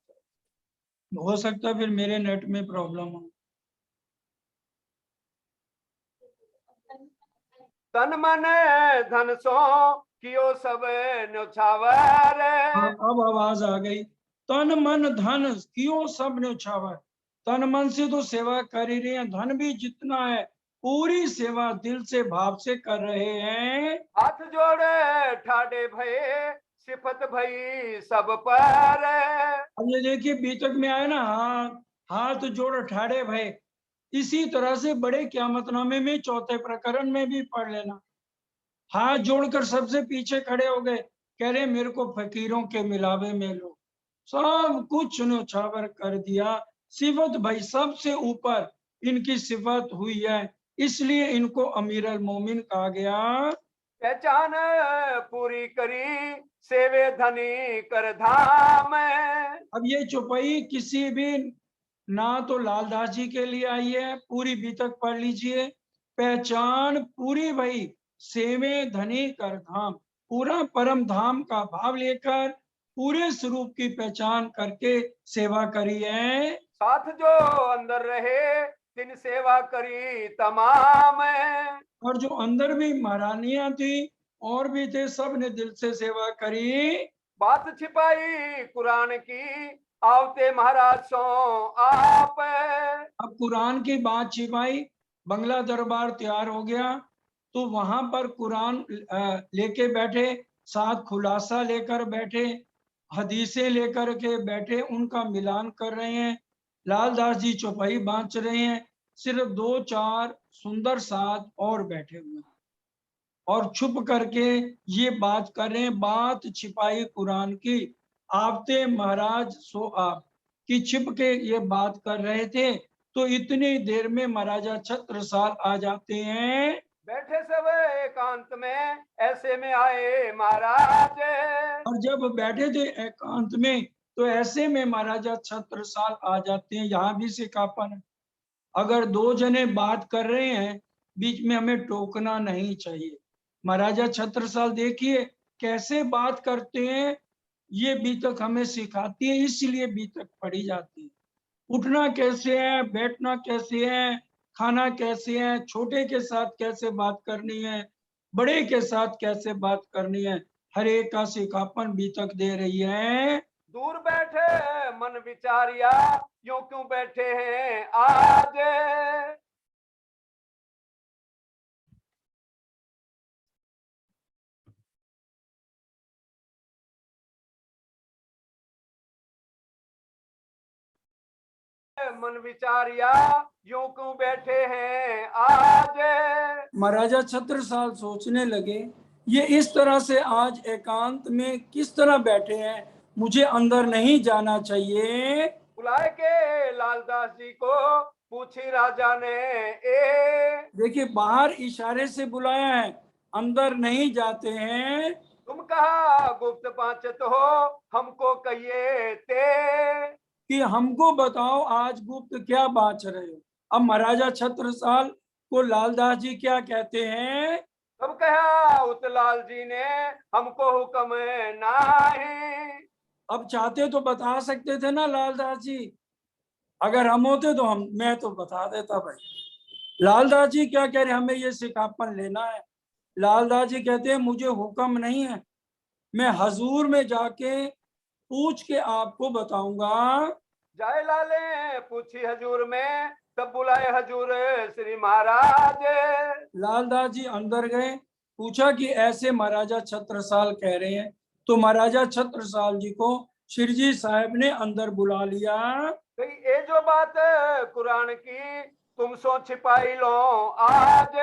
हो सकता है फिर मेरे नेट में प्रॉब्लम हो। तन मन धन सो कियो सब न्यौछावर। हाँ, अब आवाज आ गई। तन मन धन क्यों सब ने उछावर। तन मन से तो सेवा कर ही रहे हैं, धन भी जितना है पूरी सेवा दिल से भाव से कर रहे हैं। हाथ जोड़े ठाडे भये सिफत भई सब पर। अब ये देखिए बीतक में आया ना, हाथ जोड़ ठाड़े भय, इसी तरह से बड़े क़यामतनामे में चौथे प्रकरण में भी पढ़ लेना। हाथ जोड़कर सबसे पीछे खड़े हो गए, कह रहे मेरे को फकीरों के मिलावे में लो, सब कुछ न्यौछावर कर दिया। सिफत भाई सबसे ऊपर इनकी सिफत हुई है, इसलिए इनको अमीर अल मोमिन कहा गया। पहचान पूरी करी सेवे धनी कर धाम। अब ये चौपाई किसी भी ना तो लालदास जी के लिए आई है, पूरी बीतक पढ़ लीजिए। पहचान पूरी भाई सेवे धनी कर धाम, पूरा परम धाम का भाव लेकर पूरे स्वरूप की पहचान करके सेवा करी है। साथ जो अंदर रहे तिन सेवा करी तमाम। और जो अंदर भी महारानियां थी और भी थे, सब ने दिल से सेवा करी। बात छिपाई कुरान की आवते महाराज सो आप। अब कुरान की बात छिपाई, बंगला दरबार तैयार हो गया तो वहां पर कुरान लेके बैठे, साथ खुलासा लेकर बैठे, हदीसें लेकर के बैठे, उनका मिलान कर रहे हैं। लालदास जी चौपाई बांच रहे हैं, सिर्फ 2-4 सुंदर साथ और बैठे हुए हैं और छुप करके ये बात कर रहे हैं। बात छिपाई कुरान की आपते महाराज सो आप की छिप के ये बात कर रहे थे तो इतनी देर में महाराजा छत्रसाल आ जाते हैं। बैठे सब एकांत में ऐसे में आए महाराज। और जब बैठे थे एकांत में तो ऐसे में महाराजा छत्रसाल आ जाते हैं। यहाँ भी सिखापन है, अगर दो जने बात कर रहे हैं बीच में हमें टोकना नहीं चाहिए। महाराजा छत्रसाल देखिए कैसे बात करते हैं, ये बीतक हमें सिखाती है, इसलिए बीतक पढ़ी जाती है। उठना कैसे है, बैठना कैसे है, खाना कैसे है, छोटे के साथ कैसे बात करनी है, बड़े के साथ कैसे बात करनी है, हर एक का सिखापन बीतक दे रही है। दूर बैठे मन विचारिया यूं क्यों बैठे हैं आज। मन विचारिया यूं क्यों बैठे हैं आज। महाराजा छत्रसाल सोचने लगे ये इस तरह से आज एकांत में किस तरह बैठे हैं, मुझे अंदर नहीं जाना चाहिए। बुलाए के लालदास जी को पूछी राजा ने ए। देखिए बाहर इशारे से बुलाया है, अंदर नहीं जाते हैं। तुम कहा गुप्त पांचत हो हमको कहिए ते। कि हमको बताओ आज गुप्त क्या बात रहे हो। अब महाराजा छत्रसाल को लालदास जी क्या कहते हैं? तब कहा उत लाल जी ने हमको हुक्म नाही। अब चाहते तो बता सकते थे ना लालदास जी, अगर हम होते तो मैं तो बता देता भाई। लालदास जी क्या कह रहे, हमें ये सिकापन लेना है। लालदास जी कहते हैं मुझे हुक्म नहीं है, मैं हजूर में जाके पूछ के आपको बताऊंगा। जाए लाले पूछी हजूर में, तब बुलाए हजूर श्री महाराज। लालदास जी अंदर गए, पूछा कि ऐसे महाराजा छत्रसाल कह रहे हैं। तो महाराजा छत्रसाल जी को शिरजी साहब ने अंदर बुला लिया। कही ये जो बात कुरान की तुम सो छिपाई लो आज।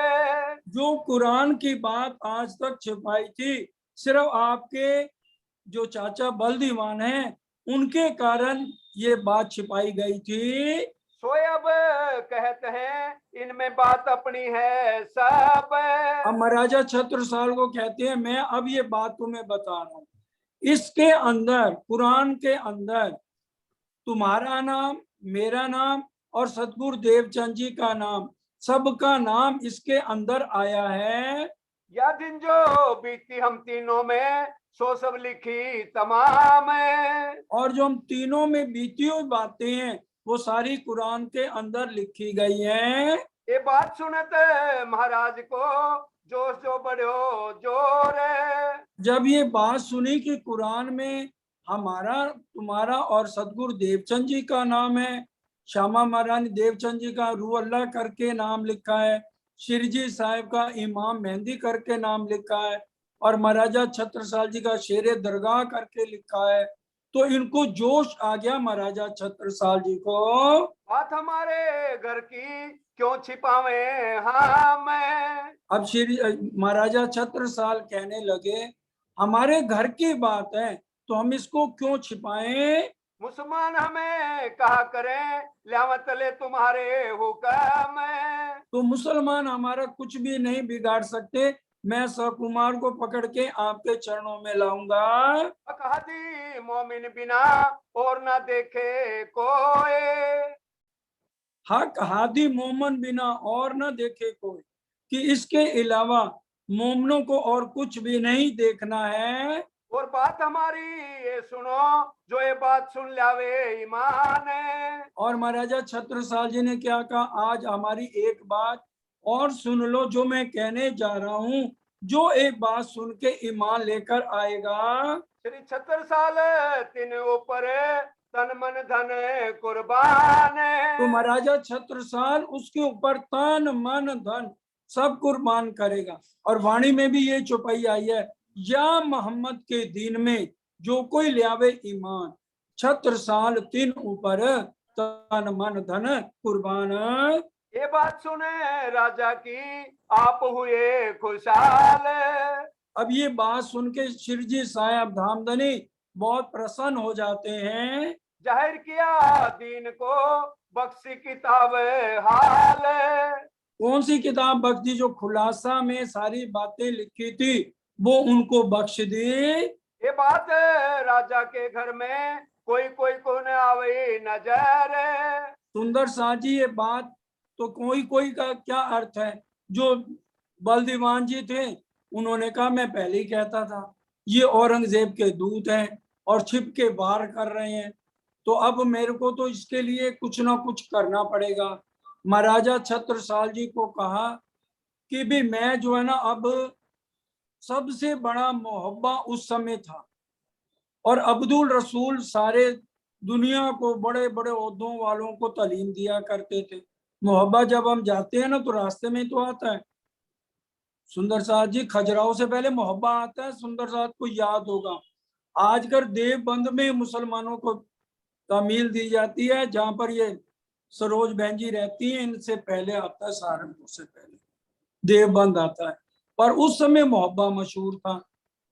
जो कुरान की बात आज तक छिपाई थी, सिर्फ आपके जो चाचा बलदीवान हैं उनके कारण ये बात छिपाई गई थी। सोए अब कहते हैं इनमें बात अपनी है सब। अब महाराजा छत्रसाल को कहते हैं मैं अब ये बात तुम्हें बता रहा हूँ, इसके अंदर कुरान के अंदर तुम्हारा नाम, मेरा नाम और सतगुरु देवचंद जी का नाम, सबका नाम इसके अंदर आया है। या दिन जो बीती हम तीनों में सो सब लिखी तमाम। और जो हम तीनों में बीती हुई बातें हैं वो सारी कुरान के अंदर लिखी गई हैं। ये बात सुनते महाराज को जोश जो बढ़ो जोर। जब ये बात सुनी कि कुरान में हमारा, तुम्हारा और सतगुरु देवचंद जी का नाम है, श्यामा महारानी देवचंद जी का रूह अल्लाह करके नाम लिखा है, शिरजी साहिब का इमाम मेहंदी करके नाम लिखा है, और महाराजा छत्रसाल जी का शेरे दरगाह करके लिखा है, तो इनको जोश आ गया महाराजा छत्रसाल जी को। बात हमारे घर की क्यों छिपावे हम। अब श्री महाराजा छत्रसाल कहने लगे हमारे घर की बात है तो हम इसको क्यों छिपाएं। मुसलमान हमें कहा करें लियावत ले तुम्हारे हुक्म। तो मुसलमान हमारा कुछ भी नहीं बिगाड़ सकते, मैं सकुमार को पकड़ के आपके चरणों में लाऊंगा। कहा दी मोमिन बिना और ना देखे कोई। हक हादी मोमन बिना और न देखे कोई, कि इसके अलावा मोमनों को और कुछ भी नहीं देखना है। और बात हमारी ये सुनो जो ये बात सुन लावे ईमान। और महाराजा छत्रसाल जी ने क्या कहा, आज हमारी एक बात और सुन लो जो मैं कहने जा रहा हूँ, जो एक बात सुन के ईमान लेकर आएगा। श्री छत्रसाल तीन ऊपर तन मन धन कुर्बान। तो महाराजा छत्रसाल उसके ऊपर तन मन धन सब कुर्बान करेगा। और वाणी में भी ये चौपाई आई है, या मोहम्मद के दीन में जो कोई लियावे ईमान, छत्रसाल तीन ऊपर तन मन धन कुर्बान। ये बात सुने राजा की आप हुए खुशहाल। अब ये बात सुन के शिरजी साहब धामधनी बहुत प्रसन्न हो जाते हैं। जाहिर किया दीन को बख्शी किताब हाल। कौन सी किताब बख्श दी? जो खुलासा में सारी बातें लिखी थी वो उनको बख्श दी। ये बात राजा के घर में कोई कोई को न आवे नजर। सुंदर शाह जी ये बात तो कोई कोई का क्या अर्थ है? जो बलदीवान जी थे उन्होंने कहा मैं पहले ही कहता था ये औरंगजेब के दूत हैं और छिप के वार कर रहे हैं, तो अब मेरे को तो इसके लिए कुछ ना कुछ करना पड़ेगा। महाराजा छत्रसाल जी को कहा कि भी मैं जो है ना, अब सबसे बड़ा मोहब्बा उस समय था, और अब्दुल रसूल सारे दुनिया को बड़े बड़े ओहदों वालों को तालीम दिया करते थे। मोहब्बा जब हम जाते हैं ना तो रास्ते में तो आता है। सुंदर साथ जी, खजुराहो से पहले मोहब्बा आता है, सुंदर साथ को याद होगा। आजकल देवबंद में मुसलमानों को तामील दी जाती है, जहां पर ये सरोज बहन जी रहती हैं, इनसे पहले आता है सहारनपुर से पहले देवबंद आता है। पर उस समय मोहब्बा मशहूर था,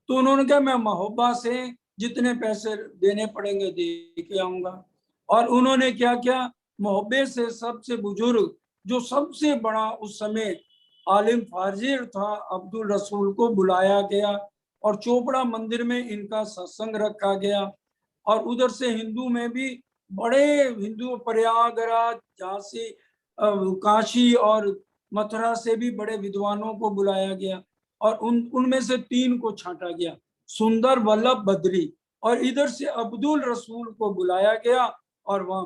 तो उन्होंने कहा मैं मोहब्बा से जितने पैसे देने पड़ेंगे दे के आऊंगा। और उन्होंने क्या किया, मोहब्बे से सबसे बुजुर्ग जो सबसे बड़ा उस समय आलिम फाजिर था अब्दुल रसूल को बुलाया गया और चोपड़ा मंदिर में इनका सत्संग रखा गया। और उधर से हिंदू में भी बड़े हिंदू प्रयागराज, झांसी, काशी और मथुरा से भी बड़े विद्वानों को बुलाया गया और उनमें से 3 को छांटा गया, सुंदर, वल्लभ, बद्री। और इधर से अब्दुल रसूल को बुलाया गया और वहां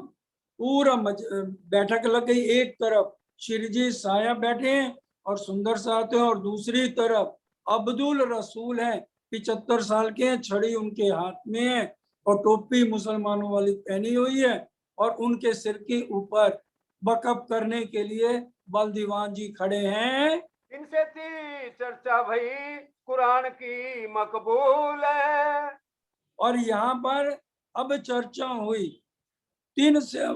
पूरा बैठक लग गई। एक तरफ शिरजी साहब बैठे हैं और सुंदर साहब हैं, और दूसरी तरफ अब्दुल रसूल है, 75 साल के हैं, छड़ी उनके हाथ में है और टोपी मुसलमानों वाली पहनी हुई है, और उनके सिर के ऊपर बकअप करने के लिए बलदीवान जी खड़े हैं। इनसे थी चर्चा भई कुरान की मकबूल है। और यहाँ पर अब चर्चा हुई 3 से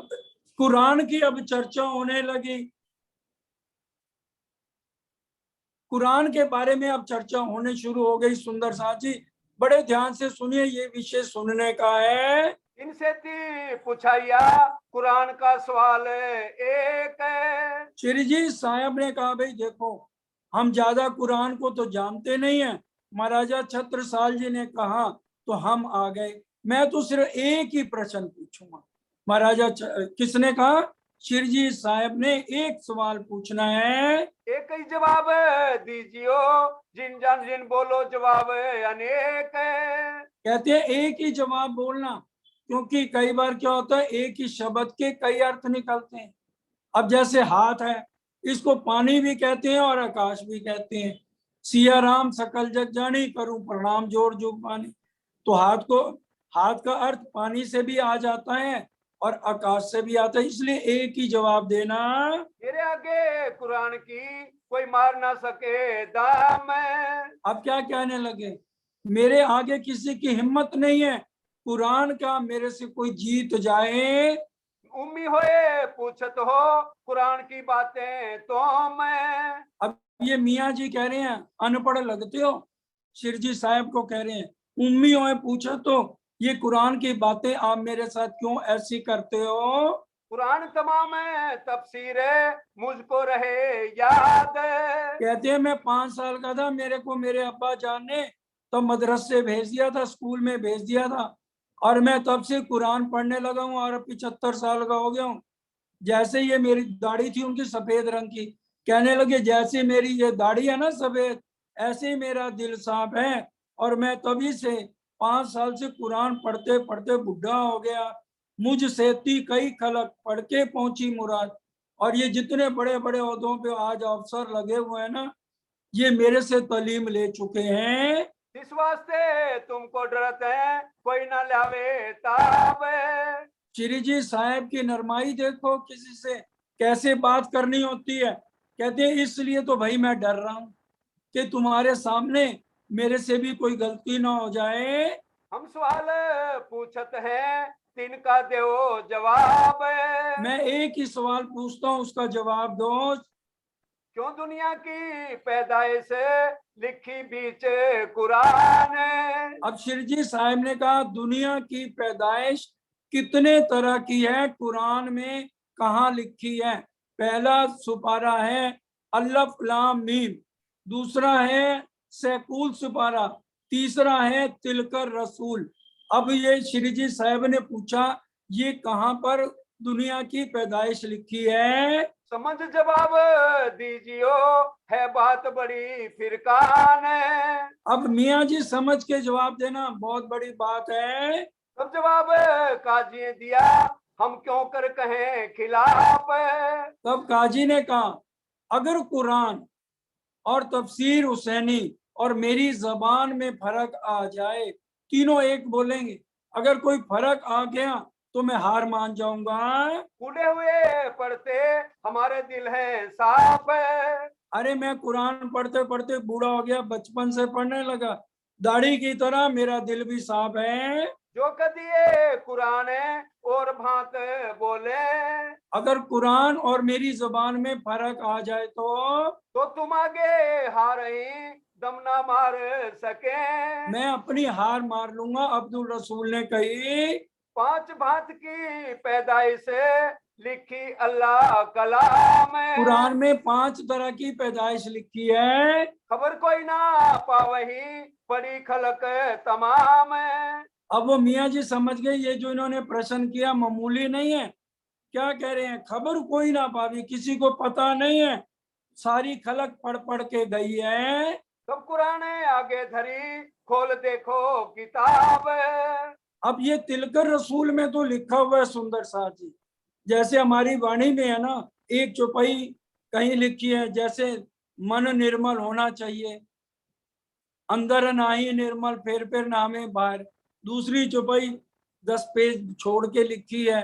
कुरान की, अब चर्चा होने लगी। कुरान के बारे में अब चर्चा होने शुरू हो गई। सुंदर साथ जी बड़े ध्यान से सुनिए, ये विषय सुनने का है। इनसे थी पूछाया कुरान का सवाल एक है। श्री जी साहब ने कहा, भाई देखो, हम ज्यादा कुरान को तो जानते नहीं है। महाराजा छत्रसाल जी ने कहा तो हम आ गए, मैं तो सिर्फ एक ही प्रश्न पूछूंगा। महाराजा किसने कहा? श्री जी साहब ने एक सवाल पूछना है, एक ही जवाब दीजियो, जिन जान जिन बोलो जवाब अनेक है। कहते हैं एक ही जवाब बोलना, क्योंकि कई बार क्या होता है, एक ही शब्द के कई अर्थ निकलते हैं। अब जैसे हाथ है, इसको पानी भी कहते हैं और आकाश भी कहते हैं। सिया राम सकल जग जानी, करूं प्रणाम जोर जो पानी। तो हाथ का अर्थ पानी से भी आ जाता है और आकाश से भी आता है, इसलिए एक ही जवाब देना। मेरे आगे कुरान की कोई मार ना सके दाम। अब क्या कहने लगे? मेरे आगे किसी की हिम्मत नहीं है, कुरान का मेरे से कोई जीत जाए। उम्मी होए पूछत हो कुरान की बातें तो मैं। अब ये मियाँ जी कह रहे हैं अनपढ़ लगते हो, शिरजी साहब को कह रहे हैं उम्मी हो, पूछा तो ये कुरान की बातें आप मेरे साथ क्यों ऐसी करते हो? कुरान तमाम है तफसीर है मुझको रहे याद। कहते हैं मैं 5 साल का था, मेरे को मेरे अब्बा जान ने तो मदरसे भेज दिया था, स्कूल में भेज दिया था, और मैं तब से कुरान पढ़ने लगा हूँ और 75 साल का हो गया हूँ। जैसे ये मेरी दाढ़ी थी उनकी सफेद रंग की, कहने लगे जैसे मेरी ये दाढ़ी है ना सफेद, ऐसे ही मेरा दिल साफ है, और मैं तभी से 5 साल से कुरान पढ़ते पढ़ते बुढ़ा हो गया। मुझ सेती कई खलक पढ़ के पहुंची मुराद। और ये जितने बड़े बड़े ओहदों पे आज अफसर लगे हुए हैं ना, ये मेरे से तालीम ले चुके हैं। इस वास्ते तुमको डरत है कोई ना लावे ताब। श्री जी साहब की नरमाई देखो, किसी से कैसे बात करनी होती है। कहते हैं इसलिए तो भाई मैं डर रहा हूं कि तुम्हारे सामने मेरे से भी कोई गलती ना हो जाए। हम सवाल पूछत हैं तिनका दो जवाब। मैं एक ही सवाल पूछता हूँ, उसका जवाब दो। क्यों दुनिया की पैदाइश लिखी बीच कुरान। अब शिरजी साहब ने कहा दुनिया की पैदाइश कितने तरह की है, कुरान में कहाँ लिखी है? पहला सुपारा है अल्लफ लाम मीम, दूसरा है सैकुल सुपारा, तीसरा है तिलकर रसूल। अब ये शिरजी साहब ने पूछा ये कहाँ पर दुनिया की पैदाइश लिखी है? समझ जवाब दीजियो है बात बड़ी फिरकान। अब मियाँ जी समझ के जवाब देना बहुत बड़ी बात है। तब जवाब काजी दिया हम क्यों कर कहें खिलाफ। तब काजी ने कहा अगर कुरान और तफसीर हुसैनी और मेरी जबान में फर्क आ जाए, तीनों एक बोलेंगे, अगर कोई फर्क आ गया तो मैं हार मान जाऊंगा। बूढ़े हुए पढ़ते हमारे दिल हैं साफ। अरे मैं कुरान पढ़ते पढ़ते बूढ़ा हो गया, बचपन से पढ़ने लगा, दाढ़ी की तरह मेरा दिल भी साफ है। जो कदिए कुरान और भांत बोले। अगर कुरान और मेरी जुबान में फर्क आ जाए तो तुम आगे हार ही दम ना मार सके। मैं अपनी हार मार लूंगा। अब्दुल रसूल ने कही 5 भांत की पैदाइश लिखी अल्लाह कलाम। कुरान में 5 तरह की पैदाइश लिखी है। खबर कोई ना पावही पड़ी खलक तमाम। अब वो मियाँ जी समझ गए ये जो इन्होंने प्रश्न किया मामूली नहीं है। क्या कह रहे हैं, खबर कोई ना पावी, किसी को पता नहीं है, सारी खलक पढ़ पढ़ के गई है। सब कुराने आगे धरी, खोल देखो किताब। अब ये तिलकर रसूल में तो लिखा हुआ है सुंदर साहब जी, जैसे हमारी वाणी में है ना, एक चौपाई कहीं लिखी है, जैसे मन निर्मल होना चाहिए, अंदर नाही निर्मल फेर नामे बाहर। दूसरी चौपाई 10 पेज छोड़ के लिखी है,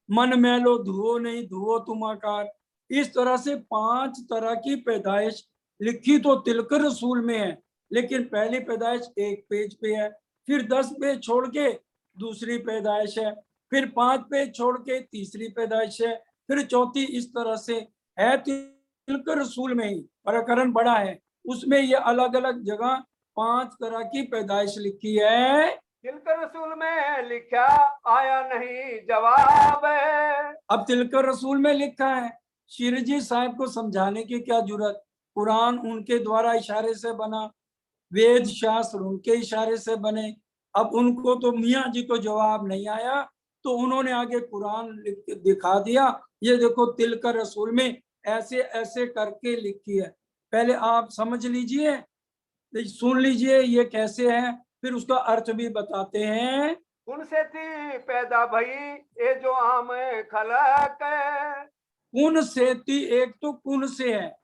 मन मैलो धुओ नहीं धुओ तुम आकार। इस तरह से 5 तरह की पैदाइश लिखी तो तिलकर रसूल में है, लेकिन पहली पैदाइश 1 पेज पे है, फिर 10 पेज छोड़ के दूसरी पैदाइश है, फिर 5 पेज छोड़ के तीसरी पैदाइश है, फिर चौथी। इस तरह से है तिलकर रसूल में ही, प्रकरण बड़ा है, उसमें ये अलग अलग जगह 5 तरह की पैदाइश लिखी है। तिलकर रसूल में लिखा आया नहीं जवाब। अब तिलकर रसूल में लिखा है, शिरजी साहब को समझाने की क्या जरूरत, कुरान उनके द्वारा इशारे से बना, वेद शास्त्र उनके इशारे से बने। अब उनको तो मियाँ जी को जवाब नहीं आया, तो उन्होंने आगे कुरान लिख के दिखा दिया, ये देखो तिलकर रसूल में ऐसे ऐसे करके लिखी है। पहले आप समझ लीजिए, सुन लीजिए ये कैसे है, फिर उसका अर्थ भी बताते हैं। उनसे थी पैदा भई ये जो आम खलक। कुन से ती, एक तो कुन से है,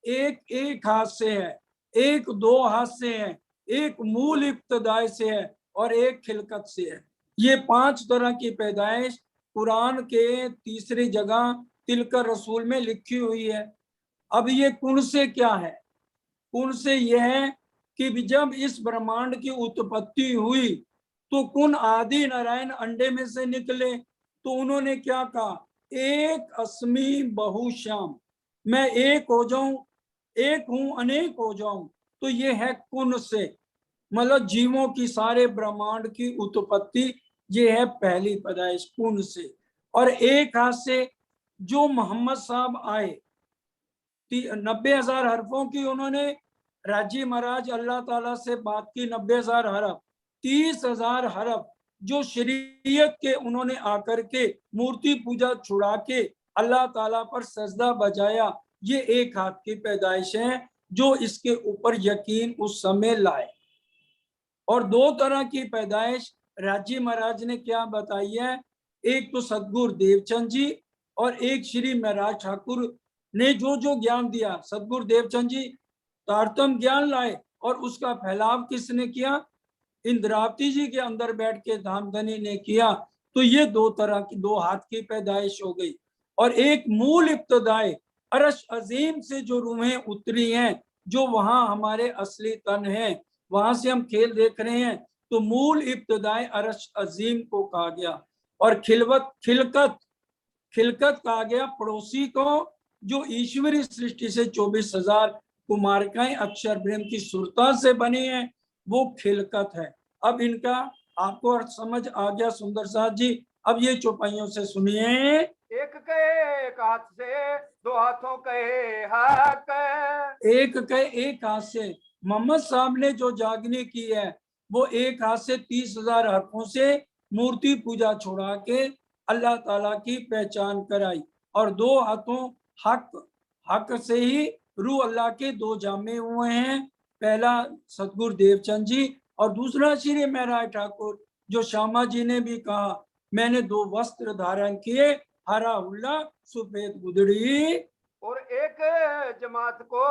एक एक हाथ से है, एक 2 हाथ से है, एक मूल इब्तदाई से है, और एक खिलकत से है। ये 5 तरह की पैदाइश कुरान के तीसरी जगह तिलकर रसूल में लिखी हुई है। अब ये कुन से क्या है, कुन से यह है कि जब इस ब्रह्मांड की उत्पत्ति हुई तो कुन आदि नारायण अंडे में से निकले, तो उन्होंने क्या कहा, एक अस्मि बहुश्याम, मैं एक हो जाऊं, एक हूं अनेक हो जाऊं। तो ये है कुन से, मतलब जीवों की सारे ब्रह्मांड की उत्पत्ति, ये है पहली पैदाइश कुन से। और एक हाथ से जो मोहम्मद साहब आए, 90,000 हरफों की उन्होंने राजी महाराज अल्लाह ताला से बात की, 90,000 हरफ, 30,000 हरफ जो शरीयत के उन्होंने आकर के मूर्ति पूजा छुड़ा के अल्लाह ताला पर सजदा बजाया, ये एक हाथ की पैदाइश है जो इसके ऊपर यकीन उस समय लाए। और 2 तरह की पैदाइश राजी महाराज ने क्या बताई है, एक तो सतगुरु देवचंद जी और एक श्री महराज ठाकुर ने जो जो ज्ञान दिया। सतगुरु देवचंद जी तारतम ज्ञान लाए, और उसका फैलाव किसने किया, इंद्रावती जी के अंदर बैठ के धामधनी ने किया। तो ये 2 तरह की, 2 हाथ की पैदाइश हो गई। और एक मूल इब्तदाई अरश अजीम से जो रूहें उतरी हैं, जो वहां हमारे असली तन है, वहां से हम खेल देख रहे हैं, तो मूल इब्तदाई अरश अजीम को कहा गया। और खिलकत खिलकत कहा गया पड़ोसी को, जो ईश्वरी सृष्टि से 24,000 कुमारिकाएं अक्षर ब्रह्म की सुरता से बनी है, वो खिलकत है। अब इनका आपको अर्थ समझ आ गया सुंदर साहब जी। अब ये चौपाइयों से सुनिए। एक के एक हाथ से, 2 हाथों के हक। एक के एक हाथ से मोहम्मद साहब ने जो जागनी की है, वो एक हाथ से 30,000 हरफों से मूर्ति पूजा छुड़ा के अल्लाह ताला की पहचान कराई, और 2 हाथों हक से ही रूह अल्लाह के 2 जामे हुए हैं, पहला सतगुरु देवचंद जी और दूसरा श्री महराज ठाकुर, जो श्यामा जी ने भी कहा, मैंने 2 वस्त्र धारण किए, हरा हुल्ला सफेद गुदड़ी। और एक जमात को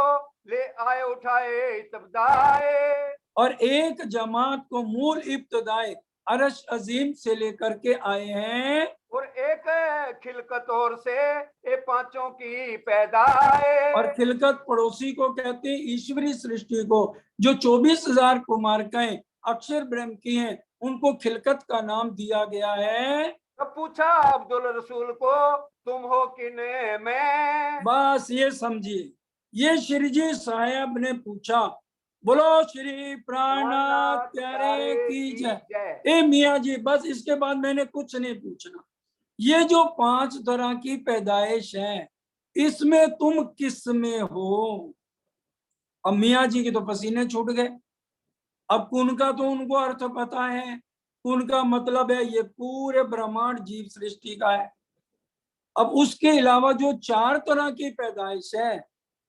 ले आए उठाए तबदाए। और एक जमात को मूल इब्तदाए अरश अजीम से लेकर के आए हैं। और एक खिलकत और से ये पांचों की पैदाए। और खिलकत पड़ोसी को कहते हैं, ईश्वरी सृष्टि को, जो 24,000 कुमारिकाएं अक्षर ब्रह्म की हैं, उनको खिलकत का नाम दिया गया है। तब पूछा अब्दुल रसूल को, तुम हो किन में। बस ये समझिए, ये श्री जी साहब ने पूछा, बोलो श्री प्राणनाथ प्यारे की जय। ए मियाँ जी, बस इसके बाद मैंने कुछ नहीं पूछना। ये जो 5 तरह की पैदाइश है, इसमें तुम किस में हो। अब मियाँ जी के तो पसीने छूट गए। अब उनका तो उनको अर्थ पता है, उनका मतलब है ये पूरे ब्रह्मांड जीव सृष्टि का है। अब उसके अलावा जो 4 तरह की पैदाइश है,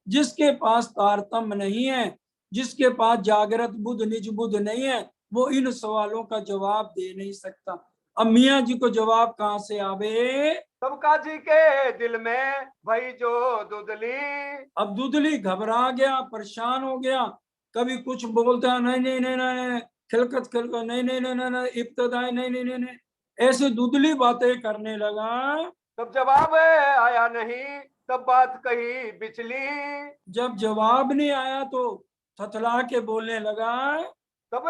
जिसके पास तारतम्य नहीं है, जिसके पास जागृत बुद्ध निज बुद्ध नहीं है, वो इन सवालों का जवाब दे नहीं सकता। अब मियाँ जी को जवाब कहाँ से आवे? सबका जी के दिल में भई जो दुदली। अब दुदली घबरा गया, परेशान हो गया, कभी कुछ बोलता है, नहीं नहीं नहीं नहीं, खिलखत खिलखत, नहीं नहीं नहीं नहीं, इब्तदाई नहीं नहीं नहीं नहीं, ऐसे दुदली बातें करने लगा। तब जवाब आया नहीं, तब बात कही बिचली। जब जवाब नहीं आया तो थथला के बोलने लगा। तब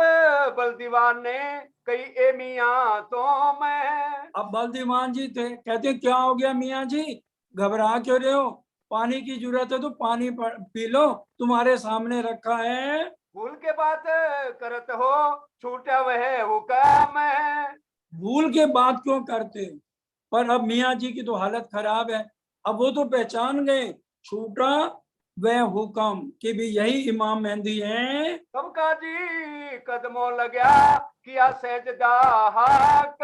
बलदीवान ने कही ए मियाँ तो मैं। अब बलदीवान जी थे, कहते क्या हो गया मियाँ जी, घबरा क्यों रहे हो? पानी की जरूरत है तो पानी पी लो, तुम्हारे सामने रखा है। भूल के बात करत हो, छूटा वह हुक्म। भूल के बात क्यों करते? पर अब मियाँ जी की तो हालत खराब है। अब वो तो पहचान गए, छूटा वह हुक्म कि भी यही इमाम मेहंदी है। तब काजी कदमों लग्या, किया सजदा हाक।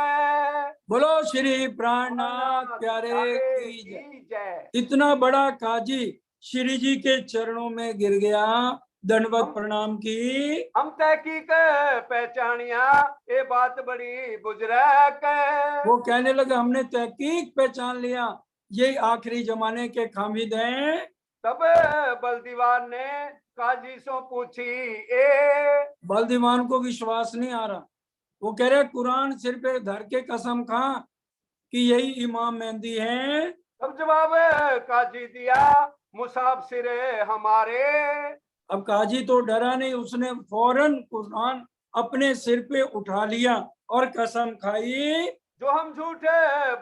बोलो श्री प्राणनाथ प्यारे की जय। की जय। इतना बड़ा काजी श्री जी के चरणों में गिर गया, दंडवत प्रणाम की। हम तहकीक पहचानिया, ये बात बड़ी बुजुर्ग। वो कहने लगे हमने तहकीक पहचान लिया, यही आखिरी जमाने के खामिद हैं। तब बलदीवान ने काजी से पूछी ए। बलदीवान को विश्वास नहीं आ रहा, वो कह रहे कुरान सिर पे धर के कसम खा कि यही इमाम मेहंदी है। तब जवाब काजी दिया, मुसाब सिरे हमारे। अब काजी तो डरा नहीं, उसने फौरन कुरान अपने सिर पे उठा लिया और कसम खाई। जो हम झूठ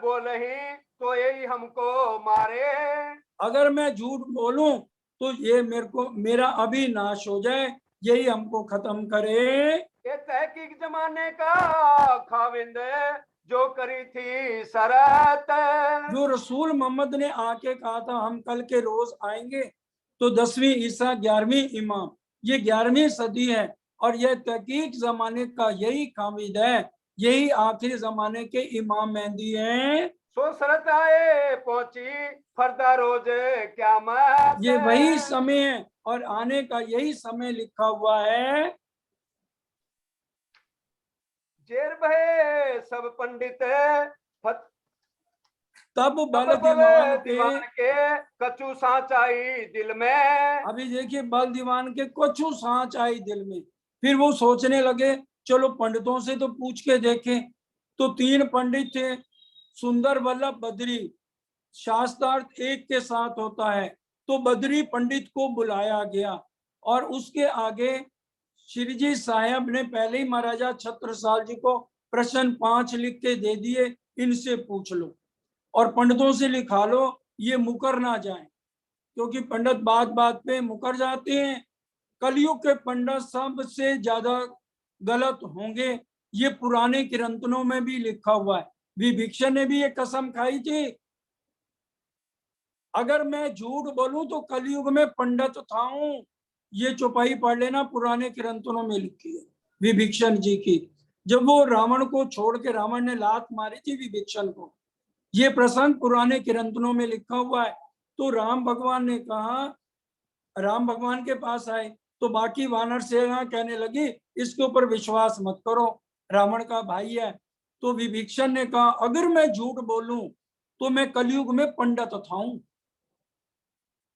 बोले ही, तो यही हमको मारे। अगर मैं झूठ बोलूं तो ये मेरा अभी नाश हो जाए, यही हमको खत्म करे। ये तहकीक जमाने का खाविंद, जो करी थी शरत। जो रसूल मोहम्मद ने आके कहा था हम कल के रोज आएंगे, तो 10वीं ईसा 11वीं इमाम, ये 11वीं सदी है और यह तहकीक जमाने का यही खामिद है, यही आखिरी जमाने के इमाम मेहंदी हैं। सो शरत आए पहुंची, फरदा रोज क्यामत। ये वही समय है और आने का यही समय लिखा हुआ है। जेर भये सब पंडित, तब बल तब बल दीवान दीवान के, के कचू सांच आई दिल में। अभी देखिए बल दीवान के कुछ सांच आई दिल में। फिर वो सोचने लगे चलो पंडितों से तो पूछ के देखें। तो 3 पंडित थे, सुंदर वल्लभ बद्री, शास्त्रार्थ एक के साथ होता है, तो बद्री पंडित को बुलाया गया और उसके आगे श्री जी साहब ने पहले ही महाराजा छत्रसाल जी को प्रश्न 5 लिख के दे दिए, इनसे पूछ लो और पंडितों से लिखा लो, ये मुकर ना जाए, क्योंकि पंडित बात बात पे मुकर जाते हैं। कलयुग के पंडित सबसे ज्यादा गलत होंगे, ये पुराने ग्रंथों में भी लिखा हुआ है। विभीषण ने भी ये कसम खाई थी, अगर मैं झूठ बोलूं तो कलयुग में पंडित था हूं। ये चौपाई पढ़ लेना, पुराने ग्रंथों में लिखी है विभीषण जी की। जब वो रावण को छोड़ के, रावण ने लात मारी थी विभीषण को, ये प्रसंग पुराने ग्रंथों में लिखा हुआ है। तो राम भगवान ने कहा, राम भगवान के पास आए तो बाकी वानर सेना कहने लगी इसके ऊपर विश्वास मत करो, रावण का भाई है। तो विभीषण ने कहा अगर मैं झूठ बोलूं तो मैं कलयुग में पंडित था,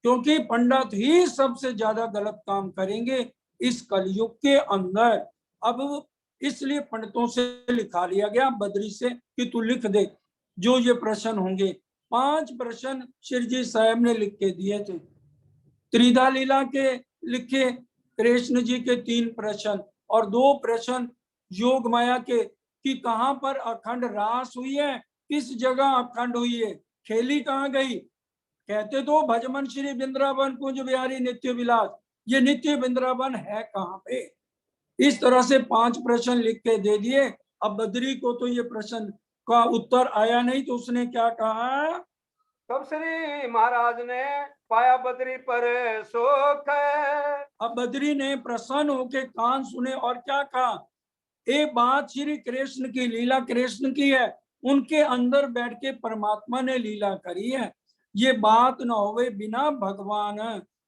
क्योंकि पंडित ही सबसे ज्यादा गलत काम करेंगे इस कलयुग के अंदर। अब इसलिए पंडितों से लिखा लिया गया बद्री से कि तू लिख दे जो ये प्रश्न होंगे। 5 प्रश्न श्री जी साहब ने लिख के दिए थे। त्रिधा लीला के लिखे कृष्ण जी के 3 प्रश्न और 2 प्रश्न योग माया के, कि कहां पर अखंड रास हुई है, किस जगह अखंड हुई है, खेली कहां गई। कहते तो भजमन श्री वृंदावन कुंज बिहारी नित्य विलास, ये नित्य वृंदावन है कहां पे। इस तरह से 5 प्रश्न लिख के दे दिए। अब बद्री को तो ये प्रश्न का उत्तर आया नहीं, तो उसने क्या कहा, तब श्री महाराज ने पाया बद्री पर सुख। अब बद्री ने प्रसन्न होके कान सुने और क्या कहा, ये बात श्री कृष्ण की लीला कृष्ण की है, उनके अंदर बैठ के परमात्मा ने लीला करी है। ये बात न होवे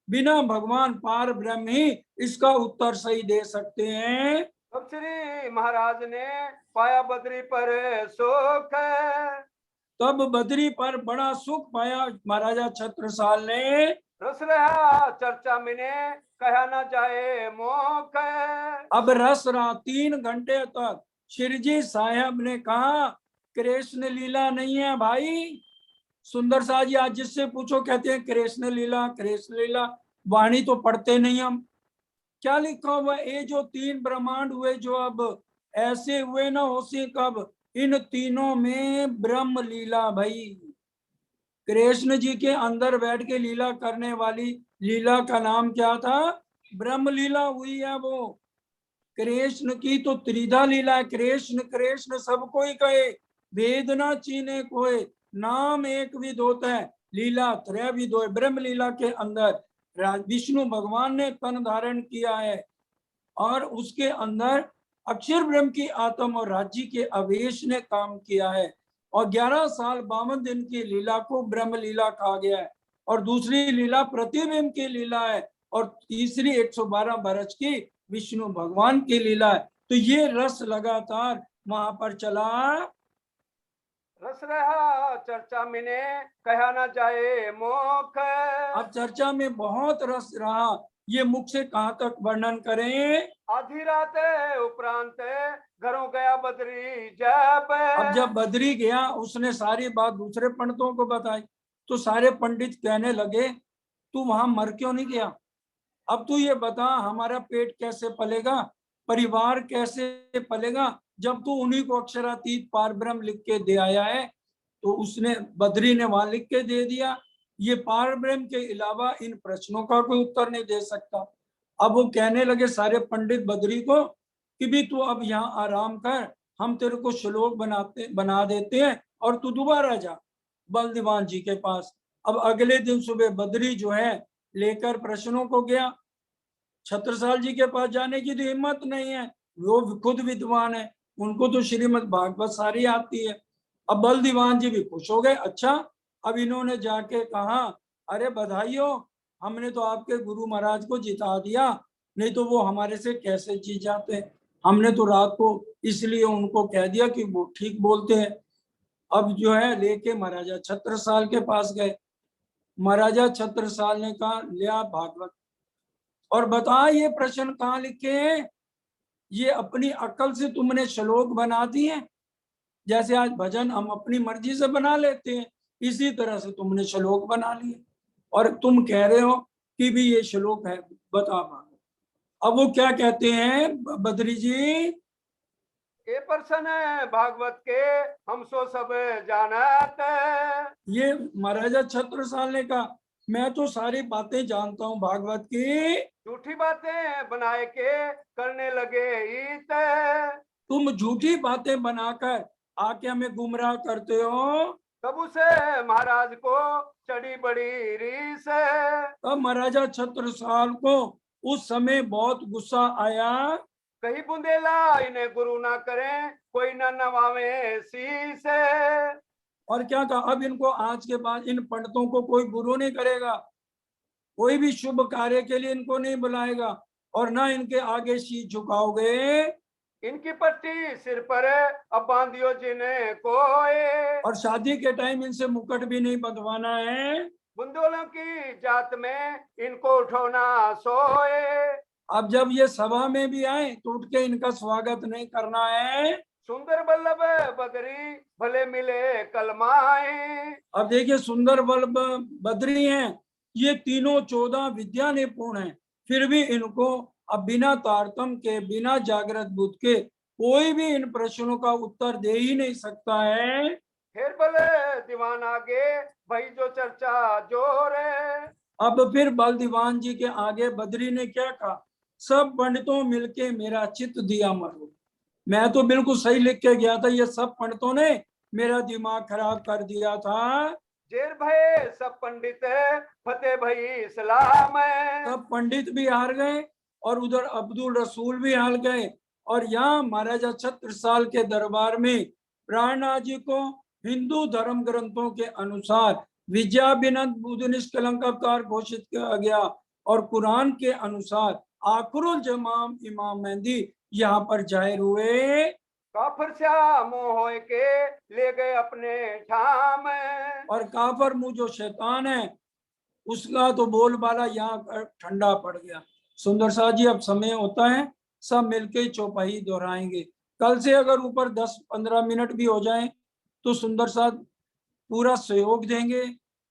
बिना भगवान पार ब्रह्म ही इसका उत्तर सही दे सकते हैं। तब श्री महाराज ने पाया बद्री पर सुख, तब बद्री पर बड़ा सुख पाया महाराजा छत्रसाल ने। रस रहा चर्चा मिने कहा ना जाए मोख। अब रस रहा 3 घंटे तक। श्री जी साहब ने कहा कृष्ण लीला नहीं है भाई। सुंदर साह जी आज जिससे पूछो कहते हैं कृष्ण लीला कृष्ण लीला, वाणी तो पढ़ते नहीं हम। क्या लिखा हुआ? ये जो 3 ब्रह्मांड हुए जो अब ऐसे हुए ना होसे कब, इन तीनों में ब्रह्म लीला भाई। कृष्ण जी के अंदर बैठ के लीला करने वाली लीला का नाम क्या था? ब्रह्म लीला हुई है वो। कृष्ण की तो त्रिधा लीला है। कृष्ण कृष्ण सब कोई कहे, भेद ना चीने कोई, नाम एक विध होता है, लीला त्रय विध हो। ब्रह्म लीला के अंदर विष्णु भगवान ने तन धारण किया है और उसके अंदर अक्षर ब्रह्म की आत्म और राज्य के आवेश ने काम किया है। और 11 साल 52 दिन की लीला को ब्रह्म लीला कहा गया है। और दूसरी लीला प्रतिबिंब की लीला है और तीसरी 112 बरस की विष्णु भगवान की लीला है। तो ये रस लगातार वहां पर चला। रस रहा चर्चा मिने कहा ना जाए मोख। अब चर्चा में बहुत रस रहा, ये मुख से कहाँ तक वर्णन करें। आधी रात उपरांत घरों गया बद्री जब। अब जब बद्री गया उसने सारी बात दूसरे पंडितों को बताई, तो सारे पंडित कहने लगे तू वहां मर क्यों नहीं गया? अब तू ये बता हमारा पेट कैसे पलेगा, परिवार कैसे पलेगा, जब तू उन्हीं को अक्षरातीत पार ब्रह्म लिख के दे आया है। तो उसने बद्री ने वहां लिख के दे दिया, ये पार ब्रह्म के अलावा इन प्रश्नों का कोई उत्तर नहीं दे सकता। अब वो कहने लगे सारे पंडित बद्री को कि भी तू अब यहाँ आराम कर, हम तेरे को श्लोक बना देते हैं और तू दोबारा जा बलदीवान जी के पास। अब अगले दिन सुबह बद्री जो है लेकर प्रश्नों को गया। छत्रसाल जी के पास जाने की तो हिम्मत नहीं है, वो खुद विद्वान है, उनको तो श्रीमद् भागवत सारी आती है। अब बलदीवान जी भी खुश हो गए। अच्छा, अब इन्होंने जाके कहा अरे बधाई हो, हमने तो आपके गुरु महाराज को जिता दिया, नहीं तो वो हमारे से कैसे जीत जाते। हमने तो रात को इसलिए उनको कह दिया कि वो ठीक बोलते हैं। अब जो है लेके महाराजा छत्रसाल के पास गए। महाराजा छत्रसाल ने कहा लिया भागवत और बता ये प्रश्न कहाँ लिखे हैं। ये अपनी अकल से तुमने श्लोक बना दिए, जैसे आज भजन हम अपनी मर्जी से बना लेते हैं, इसी तरह से तुमने श्लोक बना लिए और तुम कह रहे हो कि भी ये श्लोक है, बता भागवत। अब वो क्या कहते हैं बद्री जी, ये प्रश्न भागवत के हम सो सब जानत। ये महाराजा छत्रसाल ने कहा मैं तो सारी बातें जानता हूँ भागवत की, झूठी बातें बनाए के करने लगे ईत। तुम झूठी बातें बनाकर आके हमें गुमराह करते हो। तब उसे महाराज को चढ़ी बड़ी रीस। तब महाराजा छत्रसाल को उस समय बहुत गुस्सा आया। कहीं बुंदेला इन्हें गुरु ना करें, कोई ना नवावे शीस। और क्या कहा, अब इनको आज के बाद इन पंडितों को कोई गुरु नहीं करेगा, कोई भी शुभ कार्य के लिए इनको नहीं बुलाएगा और ना इनके आगे शीश झुकाओगे। इनकी पट्टी सिर पर अब बांधियो जिन्हें कोए। और शादी के टाइम इनसे मुकुट भी नहीं बंधवाना है। बुंदोलों की जात में इनको उठोना सोए। अब जब ये सभा में भी आए तो उठ के इनका स्वागत नहीं करना है। सुंदर बल्लभ बदरी भले मिले कलमाए। अब देखिए सुंदर बल्ब बद्री हैं, ये तीनों 14 विद्या निपुण हैं, फिर भी इनको अब बिना तारतम के बिना जागृत बुद्ध के कोई भी इन प्रश्नों का उत्तर दे ही नहीं सकता है। फिर भले दीवान आगे भाई जो चर्चा जोर है। अब फिर बल दीवान जी के आगे बद्री ने क्या कहा, सब पंडितों मिलके मेरा चित्त दिया मरो। मैं तो बिल्कुल सही लिख के गया था, ये सब पंडितों ने मेरा दिमाग खराब कर दिया था। जेर भय सब पंडित फतेह भई इस्लाम। सब पंडित भी हार गए और उधर अब्दुल रसूल भी हार गए और यहाँ महाराजा छत्रसाल के दरबार में प्राणनाथ जी को हिंदू धर्म ग्रंथों के अनुसार विद्याविनद बुद्ध निष्कलंक अवतार घोषित किया गया और कुरान के अनुसार आखिरुल जमाम इमाम मेहदी यहाँ पर जाहिर हुए। काफिर श्याम होए के ले गए अपने ठाम। और काफर मुंह जो शैतान है उसका तो बोलबाला यहाँ ठंडा पड़ गया। सुंदर साथ जी अब समय होता है, सब मिलके चौपाई दोहराएंगे। कल से अगर ऊपर 10-15 मिनट भी हो जाए तो सुंदर साथ पूरा सहयोग देंगे।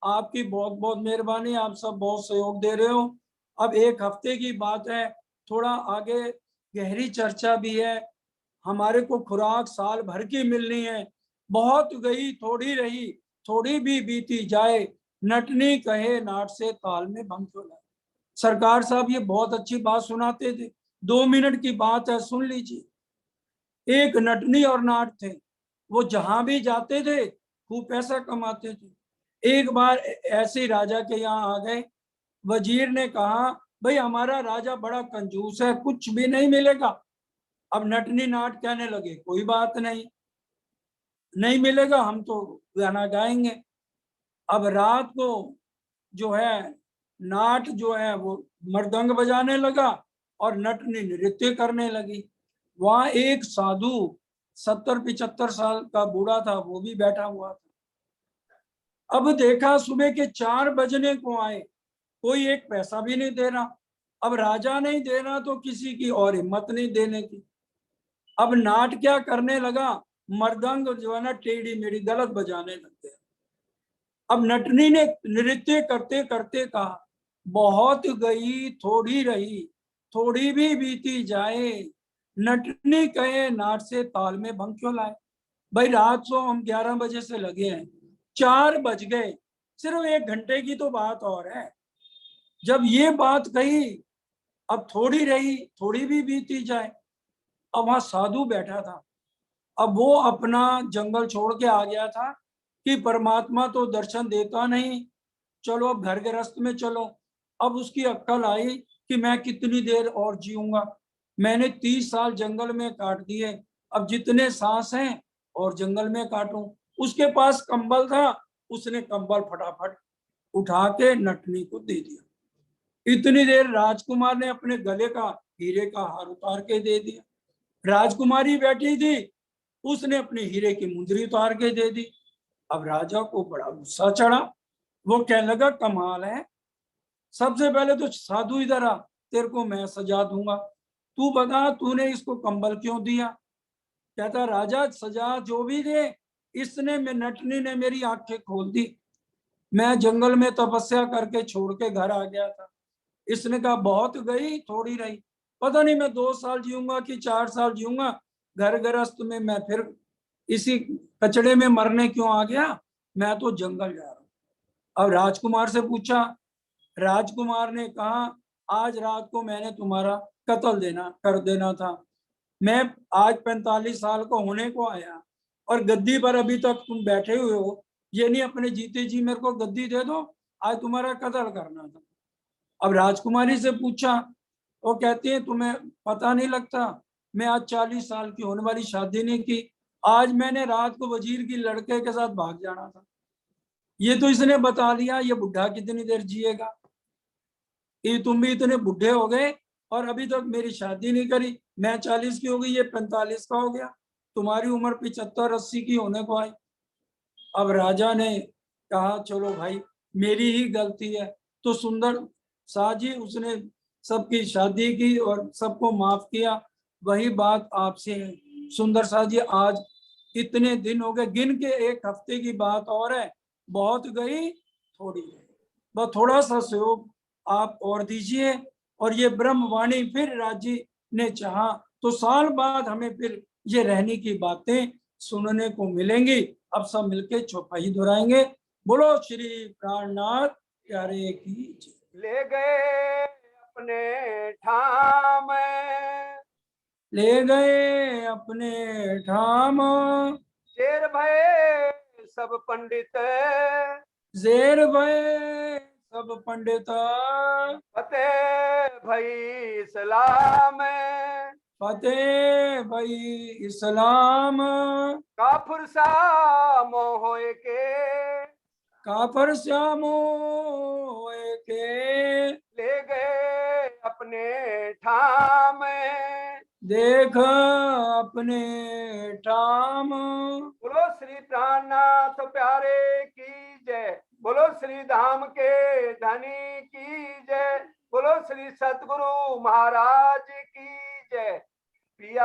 आपकी बहुत बहुत मेहरबानी, आप सब बहुत सहयोग दे रहे हो। अब एक हफ्ते की बात है, थोड़ा आगे गहरी चर्चा भी है। हमारे को खुराक साल भर की मिलनी है, बहुत गई थोड़ी रही, थोड़ी भी बीती जाए, नटनी कहे नाट से ताल में भंग क्यों लाए। सरकार साहब ये बहुत अच्छी बात सुनाते थे, 2 मिनट की बात है, सुन लीजिए। एक नटनी और नाट थे, वो जहां भी जाते थे खूब पैसा कमाते थे। एक बार ऐसे राजा के यहाँ आ गए, वजीर ने कहा भाई हमारा राजा बड़ा कंजूस है, कुछ भी नहीं मिलेगा। अब नटनी नाट कहने लगे कोई बात नहीं, नहीं मिलेगा हम तो गाना गाएंगे। अब रात को जो है नाट जो है वो मृदंग बजाने लगा और नटनी नृत्य करने लगी। वहां एक साधु 70-75 साल का बूढ़ा था, वो भी बैठा हुआ था। अब देखा सुबह के 4 बजने को आए, कोई एक पैसा भी नहीं दे रहा। अब राजा नहीं दे रहा तो किसी की और हिम्मत नहीं देने की। अब नाट क्या करने लगा, मृदंग जो है ना टेढ़ी मेढ़ी गलत बजाने लग गया। अब नटनी ने नृत्य करते करते कहा बहुत गई थोड़ी रही, थोड़ी भी बीती जाए, नटनी कहे नाट से ताल में भंग क्यों लाए। भाई रात को हम 11 बजे से लगे हैं, 4 बज गए, सिर्फ 1 घंटे की तो बात और है। जब ये बात कही अब थोड़ी रही थोड़ी भी बीती जाए, अब वहां साधु बैठा था। अब वो अपना जंगल छोड़ के आ गया था कि परमात्मा तो दर्शन देता नहीं, चलो अब घर गृहस्थ में चलो। अब उसकी अक्ल आई कि मैं कितनी देर और जीऊंगा, मैंने 30 साल जंगल में काट दिए, अब जितने सांस हैं और जंगल में काटूं। उसके पास कंबल था, उसने कंबल फटाफट उठा के नटनी को दे दिया। इतनी देर राजकुमार ने अपने गले का हीरे का हार उतार के दे दिया। राजकुमारी बैठी थी, उसने अपने हीरे की मुंदरी उतार के दे दी। अब राजा को बड़ा गुस्सा चढ़ा, वो कहने लगा कमाल है, सबसे पहले तो साधु इधर आ, तेरे को मैं सजा दूंगा, तू बता तूने इसको कंबल क्यों दिया। कहता राजा सजा जो भी दे, इसने में नटनी ने मेरी आंखें खोल दी, मैं जंगल में तपस्या करके छोड़ के घर आ गया था। इसने कहा बहुत गई थोड़ी रही, पता नहीं मैं 2 साल जीऊंगा कि 4 साल जीऊंगा, घर गृहस्थ में मैं फिर इसी कचड़े में मरने क्यों आ गया, मैं तो जंगल जा रहा हूं। अब राजकुमार से पूछा, राजकुमार ने कहा आज रात को मैंने तुम्हारा कत्ल कर देना था, मैं आज 45 साल को होने को आया और गद्दी पर अभी तक तुम बैठे हुए हो, ये नहीं अपने जीते जी मेरे को गद्दी दे दो, आज तुम्हारा कत्ल करना था। अब राजकुमारी से पूछा, वो कहती है तुम्हें पता नहीं लगता, मैं आज 40 साल की होने वाली शादी नहीं की, आज मैंने रात को वजीर की लड़के के साथ भाग जाना था, ये तो इसने बता दिया ये बुढ़ा कितनी देर जिएगा, ये तुम भी इतने बुढ़े हो गए और अभी तक मेरी शादी नहीं करी, मैं 40 की हो गई, ये 45 का हो गया, तुम्हारी उम्र 75-80 की होने को आई। अब राजा ने कहा चलो भाई मेरी ही गलती है, तो सुंदर साजी उसने सबकी शादी की और सबको माफ किया। वही बात आपसे है सुंदर साजी, आज इतने दिन हो गए, गिन के 1 हफ्ते की बात और है, बहुत गई थोड़ी रही, बस थोड़ा सा सहयोग आप और दीजिए और ये ब्रह्मवाणी फिर राजी ने चाहा तो साल बाद हमें फिर ये रहने की बातें सुनने को मिलेंगी। अब सब मिलके चौपाई दोहराएंगे। बोलो श्री प्राणनाथ प्यारे की जय। ले गए अपने ठाम। ले गए अपने ठाम, शेर भय सब पंडित, जेर भय सब पंडित, फतेह भई सलाम। फतेह भई इस्लाम, काफिर सा मोह के काफर श्यामो के ले गए अपने ठाम। देख अपने ठाम। बोलो श्री प्राणनाथ प्यारे की जय, बोलो श्री धाम के धनी की जय, बोलो श्री सतगुरु महाराज की जय। पिया